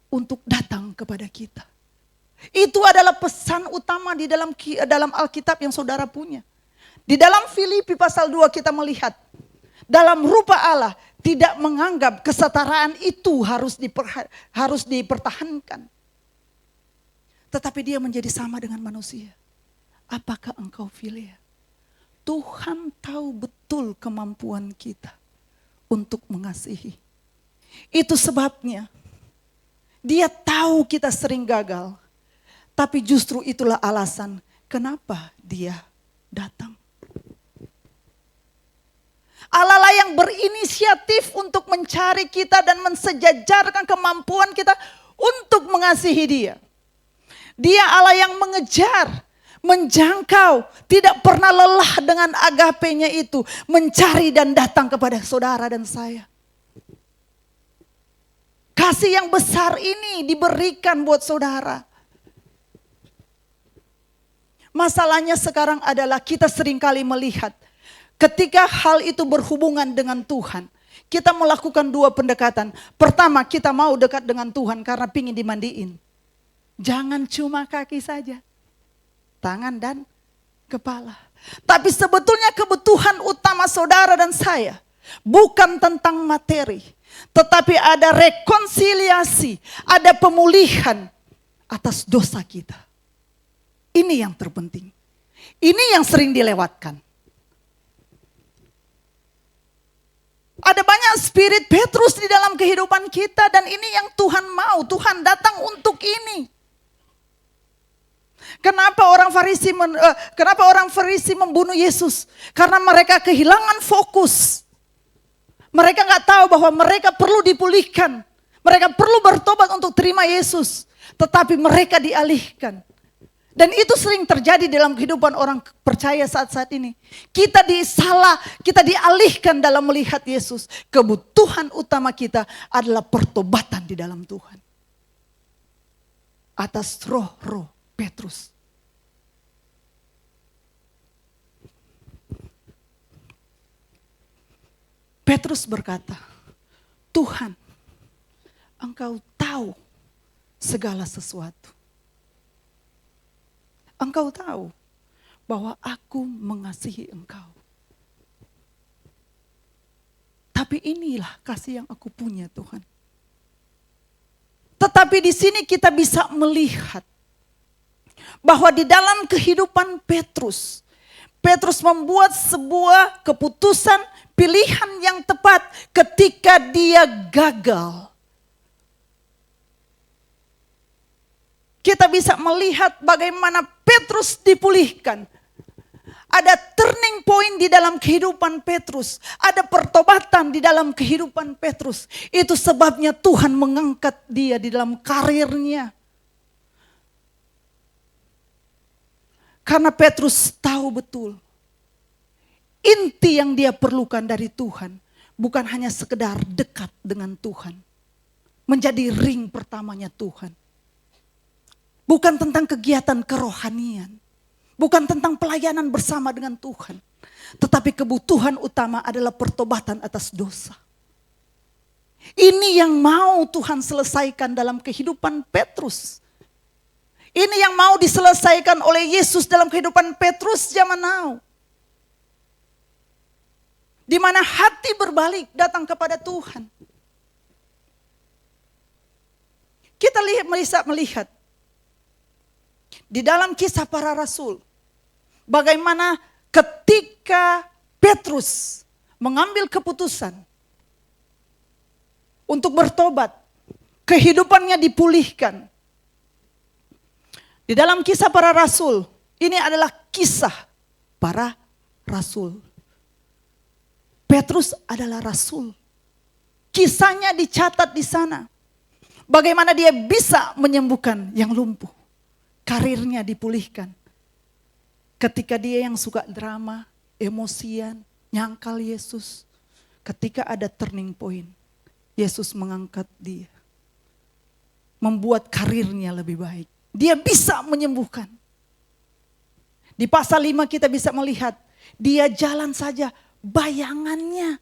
untuk datang kepada kita. Itu adalah pesan utama di dalam Alkitab yang saudara punya. Di dalam Filipi pasal 2 kita melihat dalam rupa Allah tidak menganggap kesetaraan itu harus dipertahankan. Tetapi dia menjadi sama dengan manusia. Apakah engkau filia? Tuhan tahu betul kemampuan kita untuk mengasihi. Itu sebabnya Dia tahu kita sering gagal. Tapi justru itulah alasan kenapa Dia datang. Allah lah yang berinisiatif untuk mencari kita dan mensejajarkan kemampuan kita untuk mengasihi Dia. Dia Allah yang mengejar, menjangkau, tidak pernah lelah dengan agapenya itu, mencari dan datang kepada saudara dan saya. Kasih yang besar ini diberikan buat saudara. Masalahnya sekarang adalah kita seringkali melihat ketika hal itu berhubungan dengan Tuhan, kita melakukan dua pendekatan. Pertama, kita mau dekat dengan Tuhan karena pingin dimandiin. Jangan cuma kaki saja, tangan dan kepala. Tapi sebetulnya kebutuhan utama saudara dan saya bukan tentang materi, tetapi ada rekonsiliasi, ada pemulihan atas dosa kita. Ini yang terpenting. Ini yang sering dilewatkan. Ada banyak spirit Petrus di dalam kehidupan kita dan ini yang Tuhan mau. Tuhan datang untuk ini. Kenapa orang Farisi membunuh Yesus? Karena mereka kehilangan fokus. Mereka nggak tahu bahwa mereka perlu dipulihkan. Mereka perlu bertobat untuk terima Yesus. Tetapi mereka dialihkan. Dan itu sering terjadi dalam kehidupan orang percaya saat-saat ini. Kita dialihkan dalam melihat Yesus. Kebutuhan utama kita adalah pertobatan di dalam Tuhan. Atas roh-roh Petrus. Petrus berkata, Tuhan, Engkau tahu segala sesuatu. Engkau tahu bahwa aku mengasihi Engkau. Tapi inilah kasih yang aku punya, Tuhan. Tetapi di sini kita bisa melihat bahwa di dalam kehidupan Petrus membuat sebuah keputusan pilihan yang tepat ketika dia gagal. Kita bisa melihat bagaimana Petrus dipulihkan. Ada turning point di dalam kehidupan Petrus. Ada pertobatan di dalam kehidupan Petrus. Itu sebabnya Tuhan mengangkat dia di dalam karirnya. Karena Petrus tahu betul. Inti yang dia perlukan dari Tuhan. Bukan hanya sekedar dekat dengan Tuhan. Menjadi ring pertamanya Tuhan. Bukan tentang kegiatan kerohanian. Bukan tentang pelayanan bersama dengan Tuhan. Tetapi kebutuhan utama adalah pertobatan atas dosa. Ini yang mau Tuhan selesaikan dalam kehidupan Petrus. Ini yang mau diselesaikan oleh Yesus dalam kehidupan Petrus zaman now. Di mana hati berbalik datang kepada Tuhan. Kita bisa melihat di dalam Kisah Para Rasul, bagaimana ketika Petrus mengambil keputusan untuk bertobat, kehidupannya dipulihkan. Di dalam Kisah Para Rasul, ini adalah kisah para rasul. Petrus adalah rasul. Kisahnya dicatat di sana. Bagaimana dia bisa menyembuhkan yang lumpuh. Karirnya dipulihkan. Ketika dia yang suka drama, emosian, nyangkal Yesus. Ketika ada turning point, Yesus mengangkat dia. Membuat karirnya lebih baik. Dia bisa menyembuhkan. Di pasal 5 kita bisa melihat, dia jalan saja, bayangannya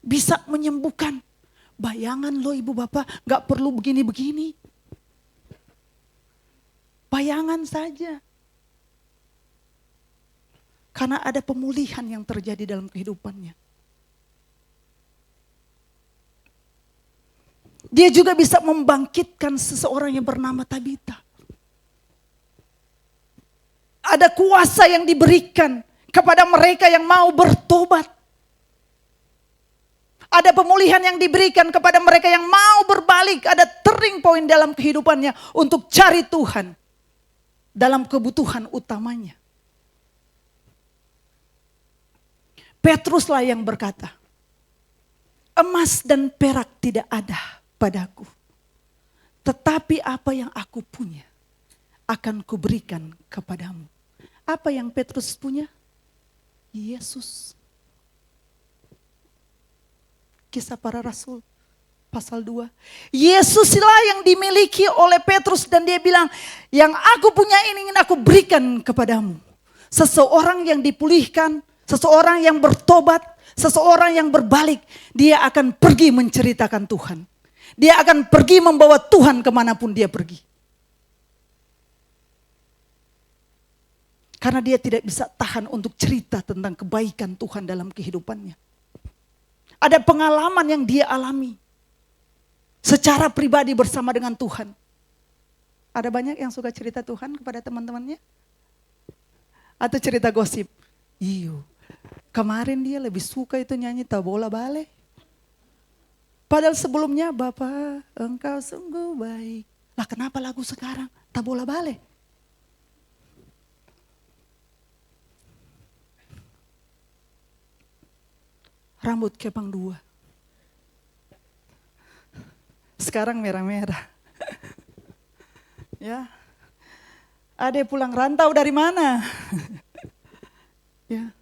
bisa menyembuhkan. Bayangan loh ibu bapak, gak perlu begini-begini. Bayangan saja. Karena ada pemulihan yang terjadi dalam kehidupannya. Dia juga bisa membangkitkan seseorang yang bernama Tabita. Ada kuasa yang diberikan kepada mereka yang mau bertobat. Ada pemulihan yang diberikan kepada mereka yang mau berbalik. Ada turning point dalam kehidupannya untuk cari Tuhan. Dalam kebutuhan utamanya. Petruslah yang berkata, emas dan perak tidak ada padaku. Tetapi apa yang aku punya akan kuberikan kepadamu. Apa yang Petrus punya? Yesus. Kisah Para Rasul pasal 2. Yesuslah yang dimiliki oleh Petrus dan dia bilang, yang aku punya ini ingin aku berikan kepadamu. Seseorang yang dipulihkan, seseorang yang bertobat, seseorang yang berbalik, dia akan pergi menceritakan Tuhan. Dia akan pergi membawa Tuhan kemanapun dia pergi. Karena dia tidak bisa tahan untuk cerita tentang kebaikan Tuhan dalam kehidupannya. Ada pengalaman yang dia alami. Secara pribadi bersama dengan Tuhan. Ada banyak yang suka cerita Tuhan kepada teman-temannya. Atau cerita gosip. Iyo, kemarin dia lebih suka itu nyanyi Tabola Bale. Padahal sebelumnya, Bapa engkau sungguh baik. Lah kenapa lagu sekarang Tabola Bale? Rambut kepang 2. Sekarang merah-merah. Ya. Ade pulang rantau dari mana? Ya.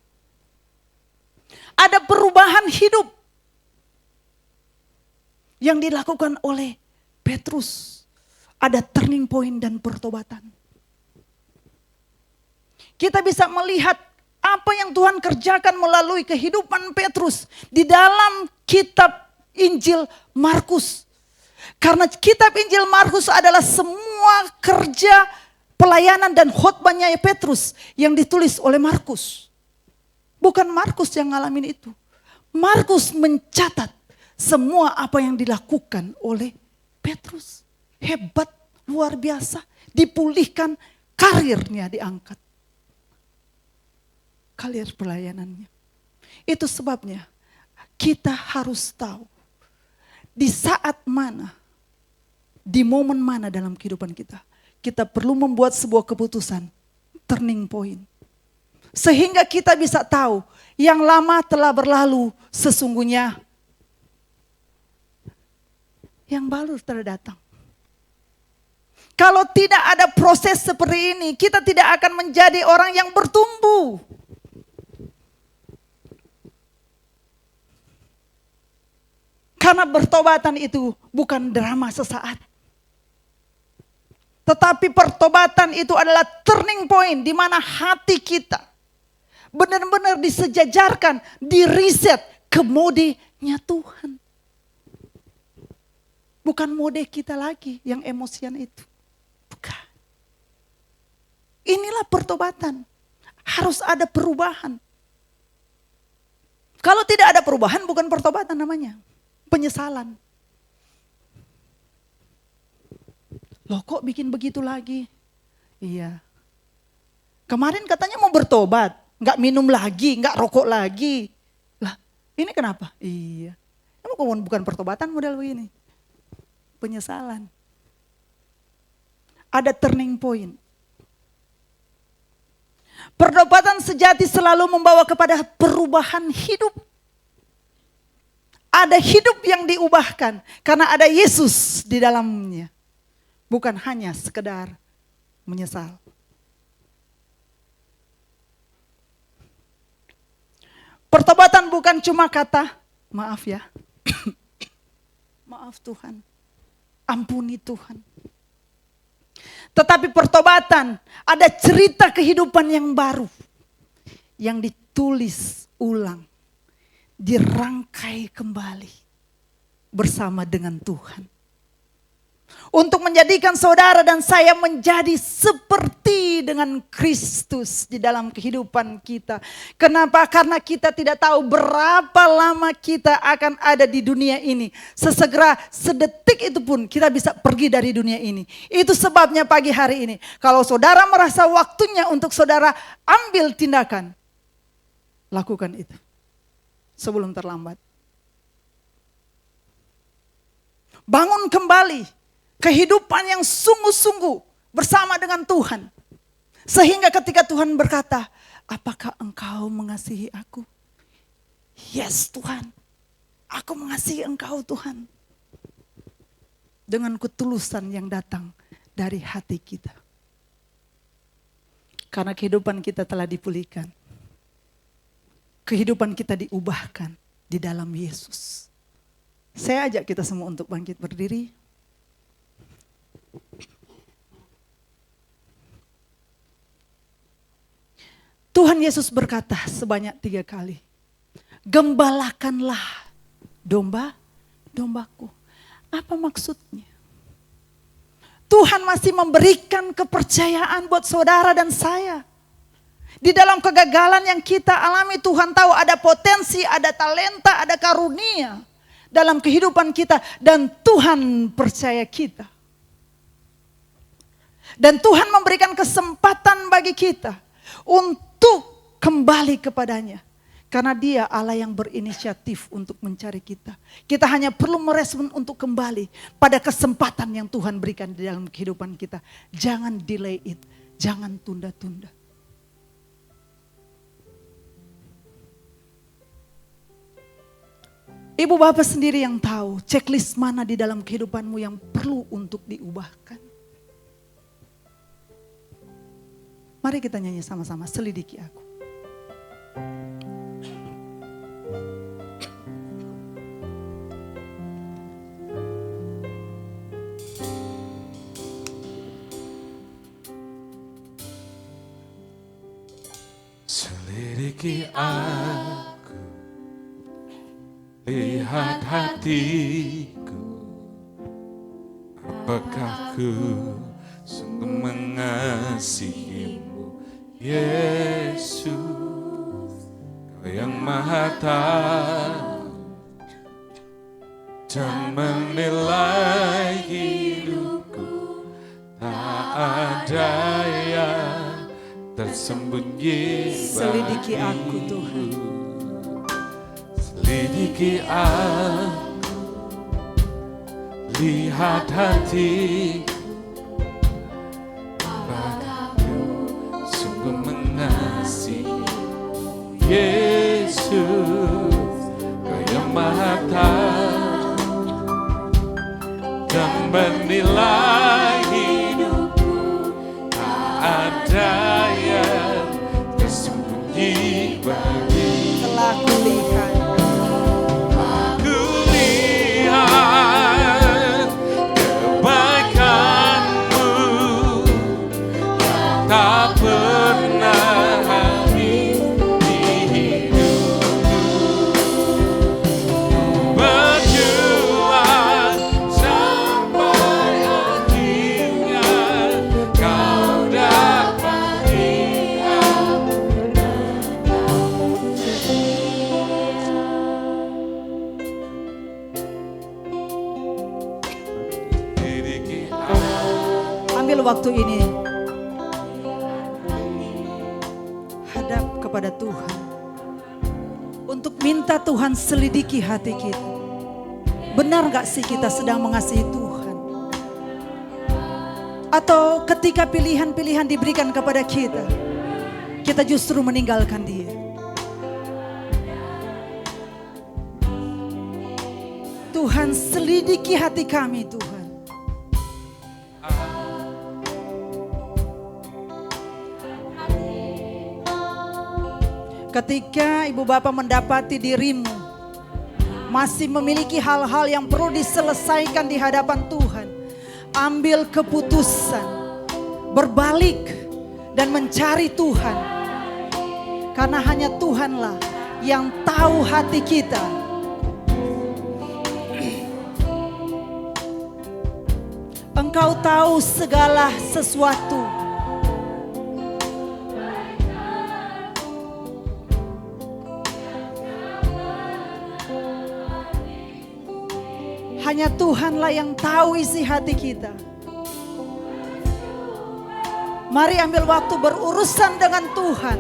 Ada perubahan hidup yang dilakukan oleh Petrus. Ada turning point dan pertobatan. Kita bisa melihat apa yang Tuhan kerjakan melalui kehidupan Petrus di dalam kitab Injil Markus. Karena kitab Injil Markus adalah semua kerja pelayanan dan khotbahnya Petrus yang ditulis oleh Markus. Bukan Markus yang ngalamin itu. Markus mencatat semua apa yang dilakukan oleh Petrus. Hebat, luar biasa, dipulihkan, karirnya diangkat. Karir pelayanannya. Itu sebabnya kita harus tahu di saat mana, di momen mana dalam kehidupan kita, kita perlu membuat sebuah keputusan, turning point. Sehingga kita bisa tahu yang lama telah berlalu, sesungguhnya yang baru telah datang. Kalau tidak ada proses seperti ini, kita tidak akan menjadi orang yang bertumbuh. Karena bertobatan itu bukan drama sesaat. Tetapi pertobatan itu adalah turning point di mana hati kita benar-benar disejajarkan, diriset ke modenya Tuhan. Bukan mode kita lagi yang emosian itu. Bukan. Inilah pertobatan. Harus ada perubahan. Kalau tidak ada perubahan bukan pertobatan namanya. Penyesalan. Loh kok bikin begitu lagi? Iya. Kemarin katanya mau bertobat. Gak minum lagi, gak rokok lagi. Lah Ini kenapa? Iya. Emang bukan pertobatan model begini. Penyesalan. Ada turning point. Pertobatan sejati selalu membawa kepada perubahan hidup. Ada hidup yang diubahkan karena ada Yesus di dalamnya. Bukan hanya sekedar menyesal. Pertobatan bukan cuma kata, maaf ya. Maaf Tuhan. Ampuni Tuhan. Tetapi pertobatan ada cerita kehidupan yang baru. Yang ditulis ulang. Dirangkai kembali. Bersama dengan Tuhan. Untuk menjadikan saudara dan saya menjadi seperti dengan Kristus di dalam kehidupan kita. Kenapa? Karena kita tidak tahu berapa lama kita akan ada di dunia ini. Sesegera, sedetik itu pun kita bisa pergi dari dunia ini. Itu sebabnya pagi hari ini, kalau saudara merasa waktunya untuk saudara ambil tindakan, lakukan itu sebelum terlambat. Bangun kembali kehidupan yang sungguh-sungguh bersama dengan Tuhan. Sehingga ketika Tuhan berkata, apakah engkau mengasihi aku? Yes Tuhan, aku mengasihi engkau Tuhan. Dengan ketulusan yang datang dari hati kita. Karena kehidupan kita telah dipulihkan. Kehidupan kita diubahkan di dalam Yesus. Saya ajak kita semua untuk bangkit berdiri. Tuhan Yesus berkata sebanyak 3 kali, gembalakanlah domba-dombaku. Apa maksudnya? Tuhan masih memberikan kepercayaan buat saudara dan saya. Di dalam kegagalan yang kita alami, Tuhan tahu ada potensi, ada talenta, ada karunia dalam kehidupan kita. Dan Tuhan percaya kita. Dan Tuhan memberikan kesempatan bagi kita untuk kembali kepadanya. Karena Dia Allah yang berinisiatif untuk mencari kita. Kita hanya perlu merespon untuk kembali pada kesempatan yang Tuhan berikan di dalam kehidupan kita. Jangan delay it, jangan tunda-tunda. Ibu bapak sendiri yang tahu checklist mana di dalam kehidupanmu yang perlu untuk diubahkan. Mari kita nyanyi sama-sama, selidiki aku. Selidiki aku, lihat hatiku, apakah ku sungguh mengasihimu, Yesus, Kau yang Maha Tahu dan menilai hidupku, tak ada yang tersembunyi. Selidiki aku Tuhan. Selidiki aku, lihat hatiku, Yesus, Kau yang Maha Tahu dan menilai hidupku, tak ada yang tersembunyi bagi. Telah kulihat, kebaikan-Mu yang tak pernah habis. waktu ini hadap kepada Tuhan untuk minta Tuhan selidiki hati kita. Benar gak sih kita sedang mengasihi Tuhan? Atau ketika pilihan-pilihan diberikan kepada kita, kita justru meninggalkan Dia. Tuhan selidiki hati kami Tuhan. Ketika ibu bapak mendapati dirimu masih memiliki hal-hal yang perlu diselesaikan di hadapan Tuhan, ambil keputusan, berbalik dan mencari Tuhan. Karena hanya Tuhanlah yang tahu hati kita. Engkau tahu segala sesuatu. Hanya Tuhanlah yang tahu isi hati kita. Mari ambil waktu berurusan dengan Tuhan.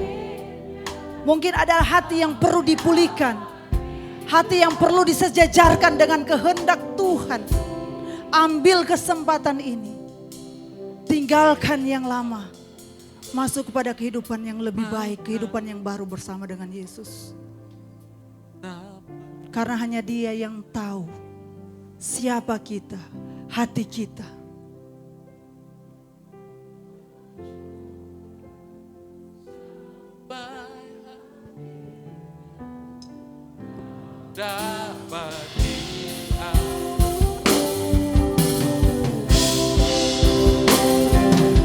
Mungkin ada hati yang perlu dipulihkan. Hati yang perlu disejajarkan dengan kehendak Tuhan. Ambil kesempatan ini. Tinggalkan yang lama. Masuk kepada kehidupan yang lebih baik. Kehidupan yang baru bersama dengan Yesus. Karena hanya Dia yang tahu siapa kita, hati kita. Dapat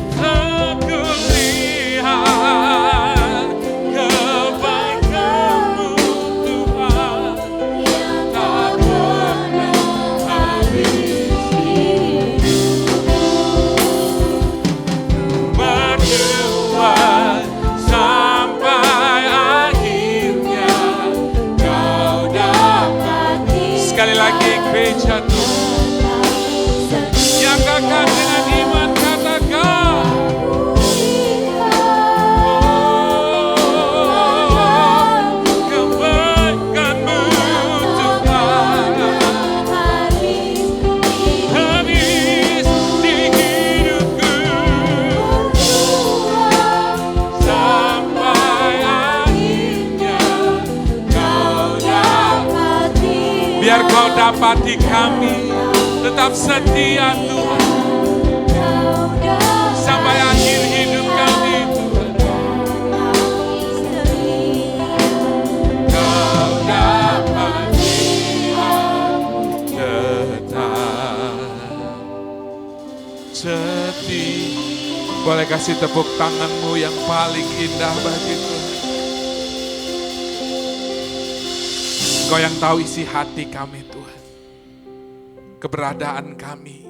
aku lihat kebaikan-Mu Tuhan, tak pernah habis. Berjuang sampai akhirnya Kau dapati. Sekali lagi gereja Tuhan yang kakak dengan iman katakan, kebaikan-Mu Tuhan habis di hidupku sampai akhirnya Kau dapati. Biar Kau dapati kami tetap setia Tuhan sampai akhir hidup kami Tuhan. Kau dapati tetap setia. Boleh kasih tepuk tanganmu yang paling indah bagi Tuhan. Kau yang tahu isi hati kami Tuhan. Keberadaan kami.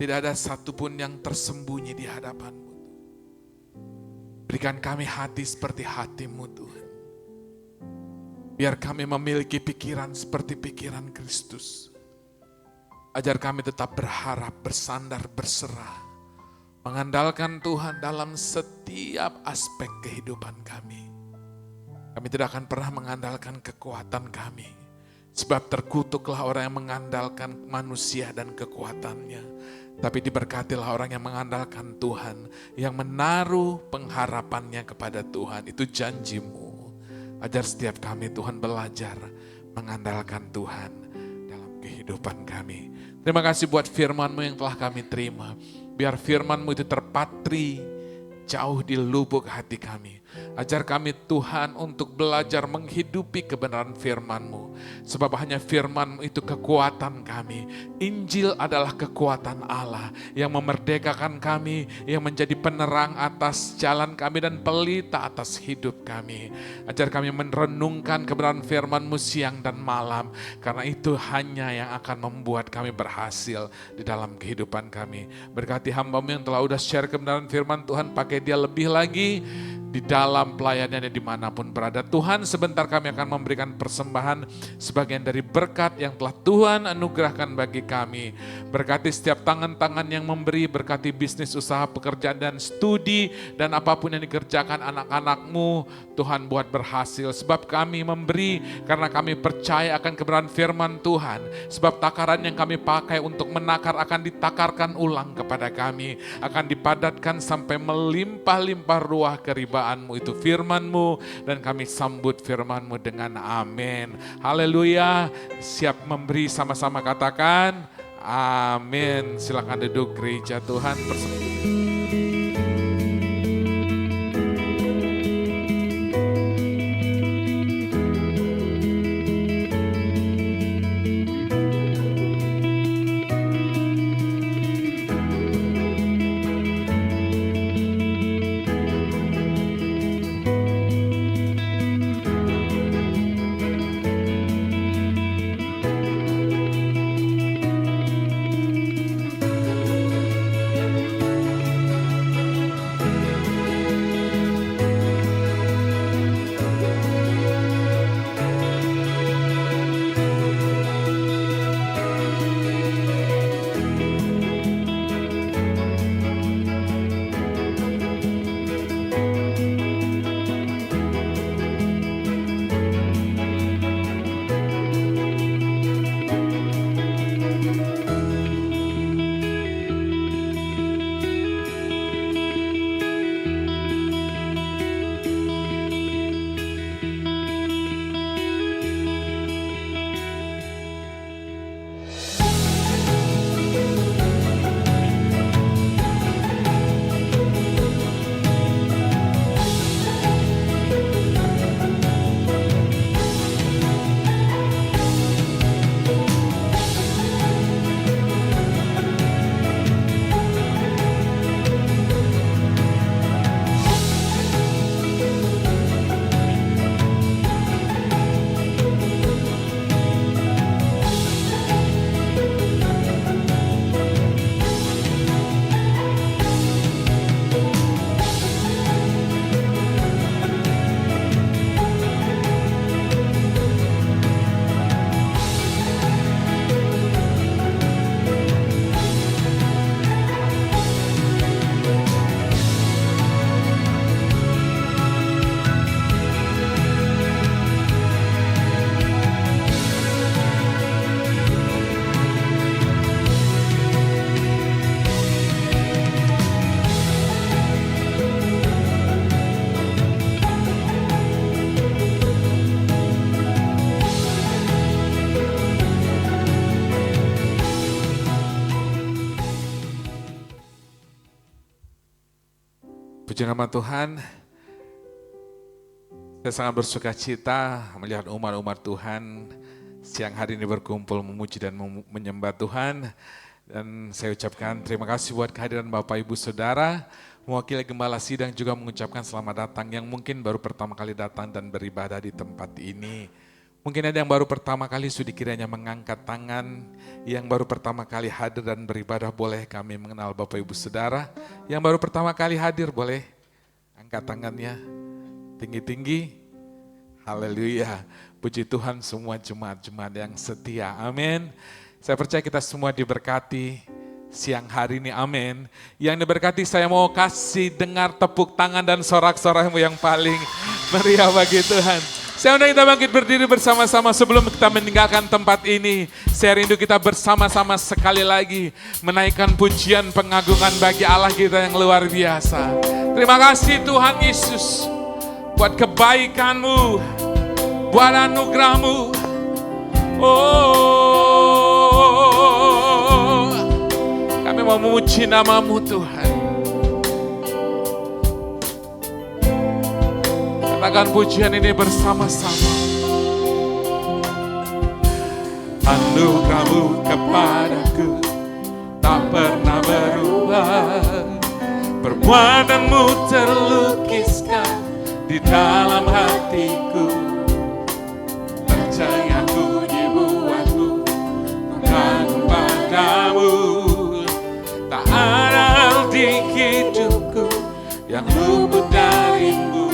Tidak ada satupun yang tersembunyi di hadapan-Mu. Berikan kami hati seperti hati-Mu Tuhan. Biar kami memiliki pikiran seperti pikiran Kristus. Ajar kami tetap berharap, bersandar, berserah. Mengandalkan Tuhan dalam setiap aspek kehidupan kami. Kami tidak akan pernah mengandalkan kekuatan kami. Sebab terkutuklah orang yang mengandalkan manusia dan kekuatannya. Tapi diberkatilah orang yang mengandalkan Tuhan. Yang menaruh pengharapannya kepada Tuhan. Itu janji-Mu. Ajar setiap kami Tuhan belajar mengandalkan Tuhan dalam kehidupan kami. Terima kasih buat firman-Mu yang telah kami terima. Biar firman-Mu itu terpatri jauh di lubuk hati kami. Ajar kami Tuhan untuk belajar menghidupi kebenaran firman-Mu. Sebab hanya firman-Mu itu kekuatan kami. Injil adalah kekuatan Allah yang memerdekakan kami, yang menjadi penerang atas jalan kami dan pelita atas hidup kami. Ajar kami merenungkan kebenaran firman-Mu siang dan malam. Karena itu hanya yang akan membuat kami berhasil di dalam kehidupan kami. Berkati hamba-Mu yang telah udah share kebenaran firman Tuhan, pakai dia lebih lagi di dalam pelayanannya dimanapun berada. Tuhan, sebentar kami akan memberikan persembahan sebagian dari berkat yang telah Tuhan anugerahkan bagi kami. Berkati setiap tangan-tangan yang memberi, berkati bisnis, usaha, pekerjaan, dan studi, dan apapun yang dikerjakan anak-anak-Mu, Tuhan buat berhasil. Sebab kami memberi karena kami percaya akan kebenaran firman Tuhan. Sebab takaran yang kami pakai untuk menakar akan ditakarkan ulang kepada kami. Akan dipadatkan sampai melimpah-limpah ruah keribaanmu, itu firman-Mu, dan kami sambut firman-Mu dengan amin. Haleluya. Siap memberi, sama-sama katakan amin. Silakan duduk gereja Tuhan. Puji nama Tuhan, saya sangat bersuka cita melihat umat-umat Tuhan siang hari ini berkumpul memuji dan menyembah Tuhan. Dan saya ucapkan terima kasih buat kehadiran Bapak Ibu Saudara, mewakili Gembala Sidang juga mengucapkan selamat datang yang mungkin baru pertama kali datang dan beribadah di tempat ini. Mungkin ada yang baru pertama kali sudi kiranya mengangkat tangan, yang baru pertama kali hadir dan beribadah boleh kami mengenal Bapak Ibu Saudara. Yang baru pertama kali hadir boleh angkat tangannya tinggi-tinggi. Haleluya, puji Tuhan semua jemaat-jemaat yang setia, amin. Saya percaya kita semua diberkati siang hari ini, amin. Yang diberkati saya mau kasih dengar tepuk tangan dan sorak-sorakmu yang paling meriah bagi Tuhan. Saya undang kita bangkit berdiri bersama-sama sebelum kita meninggalkan tempat ini. Saya rindu kita bersama-sama sekali lagi menaikkan pujian pengagungan bagi Allah kita yang luar biasa. Terima kasih Tuhan Yesus buat kebaikan-Mu, buat anugerah-Mu. Oh, kami mau memuji nama-Mu Tuhan. Katakan pujian ini bersama-sama. Anugerah-Mu kepadaku tak pernah berubah, perbuatan-Mu terlukiskan di dalam hatiku. Percayaku dibuatku kagum padamu, tak ada hal di hidupku yang luput darimu.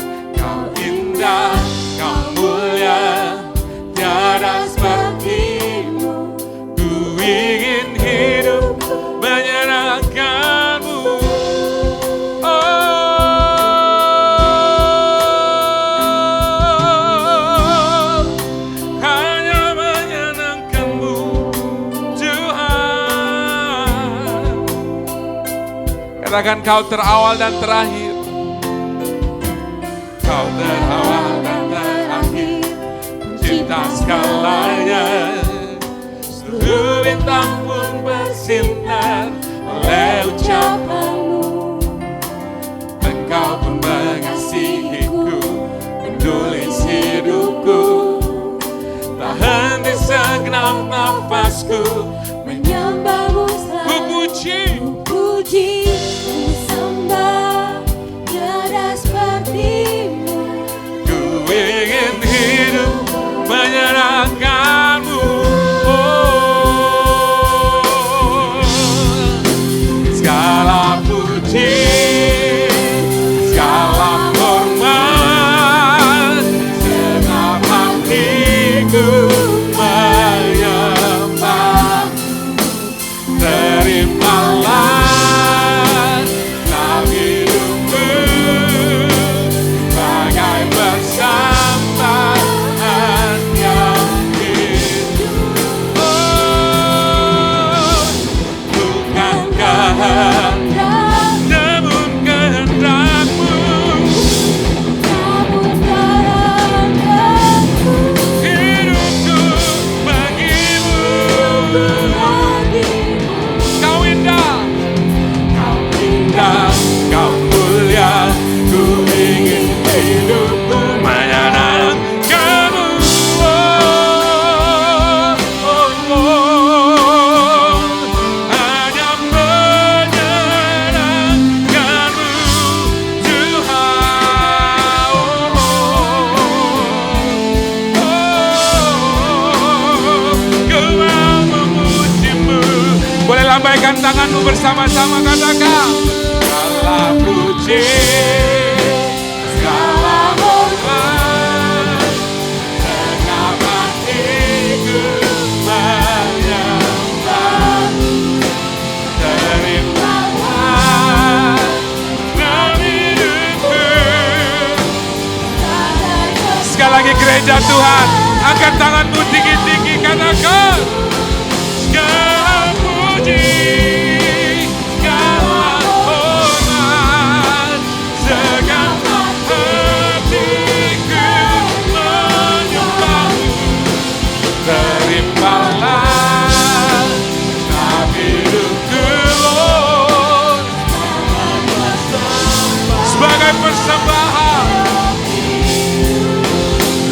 Katakan kau terawal dan terakhir. Kau terawal dan terakhir, cinta segalanya. Seluruh bintang pun bersinar oleh ucapanmu. Engkau pun mengasihiku, menulis hidupku. Tak henti segenap nafasku menyembahmu selalu. Ku puji, Ku puji, ku sembah, tiada sepertimu. ku ingin hidup menyenangkanmu. Oh, segala puji, segala hormat, segenap hatiku menyembah. Terimalah dalam hidupku bagai persembahan yang hidup. Oh, bukan kehendak, namun kehendakmu. Namun kehendakmu Hidupku bagimu. bagimu. Kau indah, kau mulia, ku ingin hidupku menyenangkanmu. Hanya menyenangkanmu, Tuhan. Ku mau memujimu. Boleh lambaikan tanganmu bersama-sama, katakan segala puji, segala hormat, segenap hatiku menyembah. Terimalah dalam hidupku. Sekali lagi gereja Tuhan, angkat tanganmu tinggi-tinggi, katakan segala puji, segala hormat, segenap hatiku menyembahmu. Terimalah dalam hidupku, Lord, sebagai persembahan,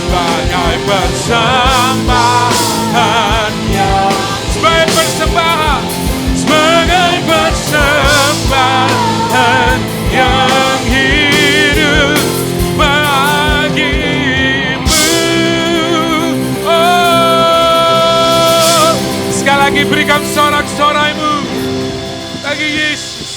sebagai persembahan, sebagai persembahan, sebagai persembahan yang hidup bagimu. Oh, sekali lagi berikan sorak-sorai-mu bagi Yesus.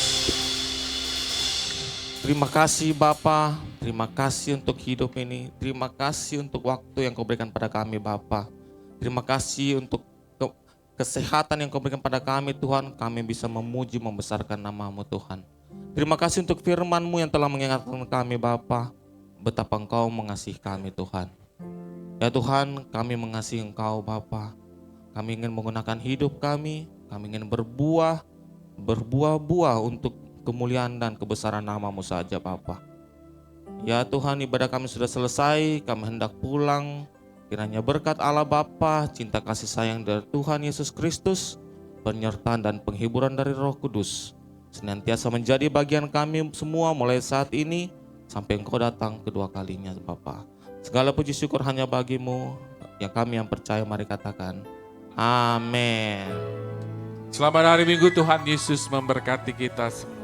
Terima kasih Bapa, terima kasih untuk hidup ini, terima kasih untuk waktu yang Kau berikan pada kami Bapa. Terima kasih untuk kesehatan yang Kau berikan pada kami Tuhan, kami bisa memuji membesarkan nama-Mu Tuhan. Terima kasih untuk firman-Mu yang telah mengingatkan kami Bapa, betapa Engkau mengasihi kami Tuhan. Ya Tuhan, kami mengasihi Engkau Bapa. Kami ingin menggunakan hidup kami ingin berbuah-buah untuk kemuliaan dan kebesaran nama-Mu saja Bapa. Ya Tuhan, ibadah kami sudah selesai, kami hendak pulang. Kiranya berkat Allah Bapa, cinta kasih sayang dari Tuhan Yesus Kristus, penyertaan dan penghiburan dari Roh Kudus senantiasa menjadi bagian kami semua mulai saat ini sampai Engkau datang kedua kalinya Bapa. Segala puji syukur hanya bagi-Mu, yang kami yang percaya mari katakan amin. Selamat hari Minggu, Tuhan Yesus memberkati kita semua.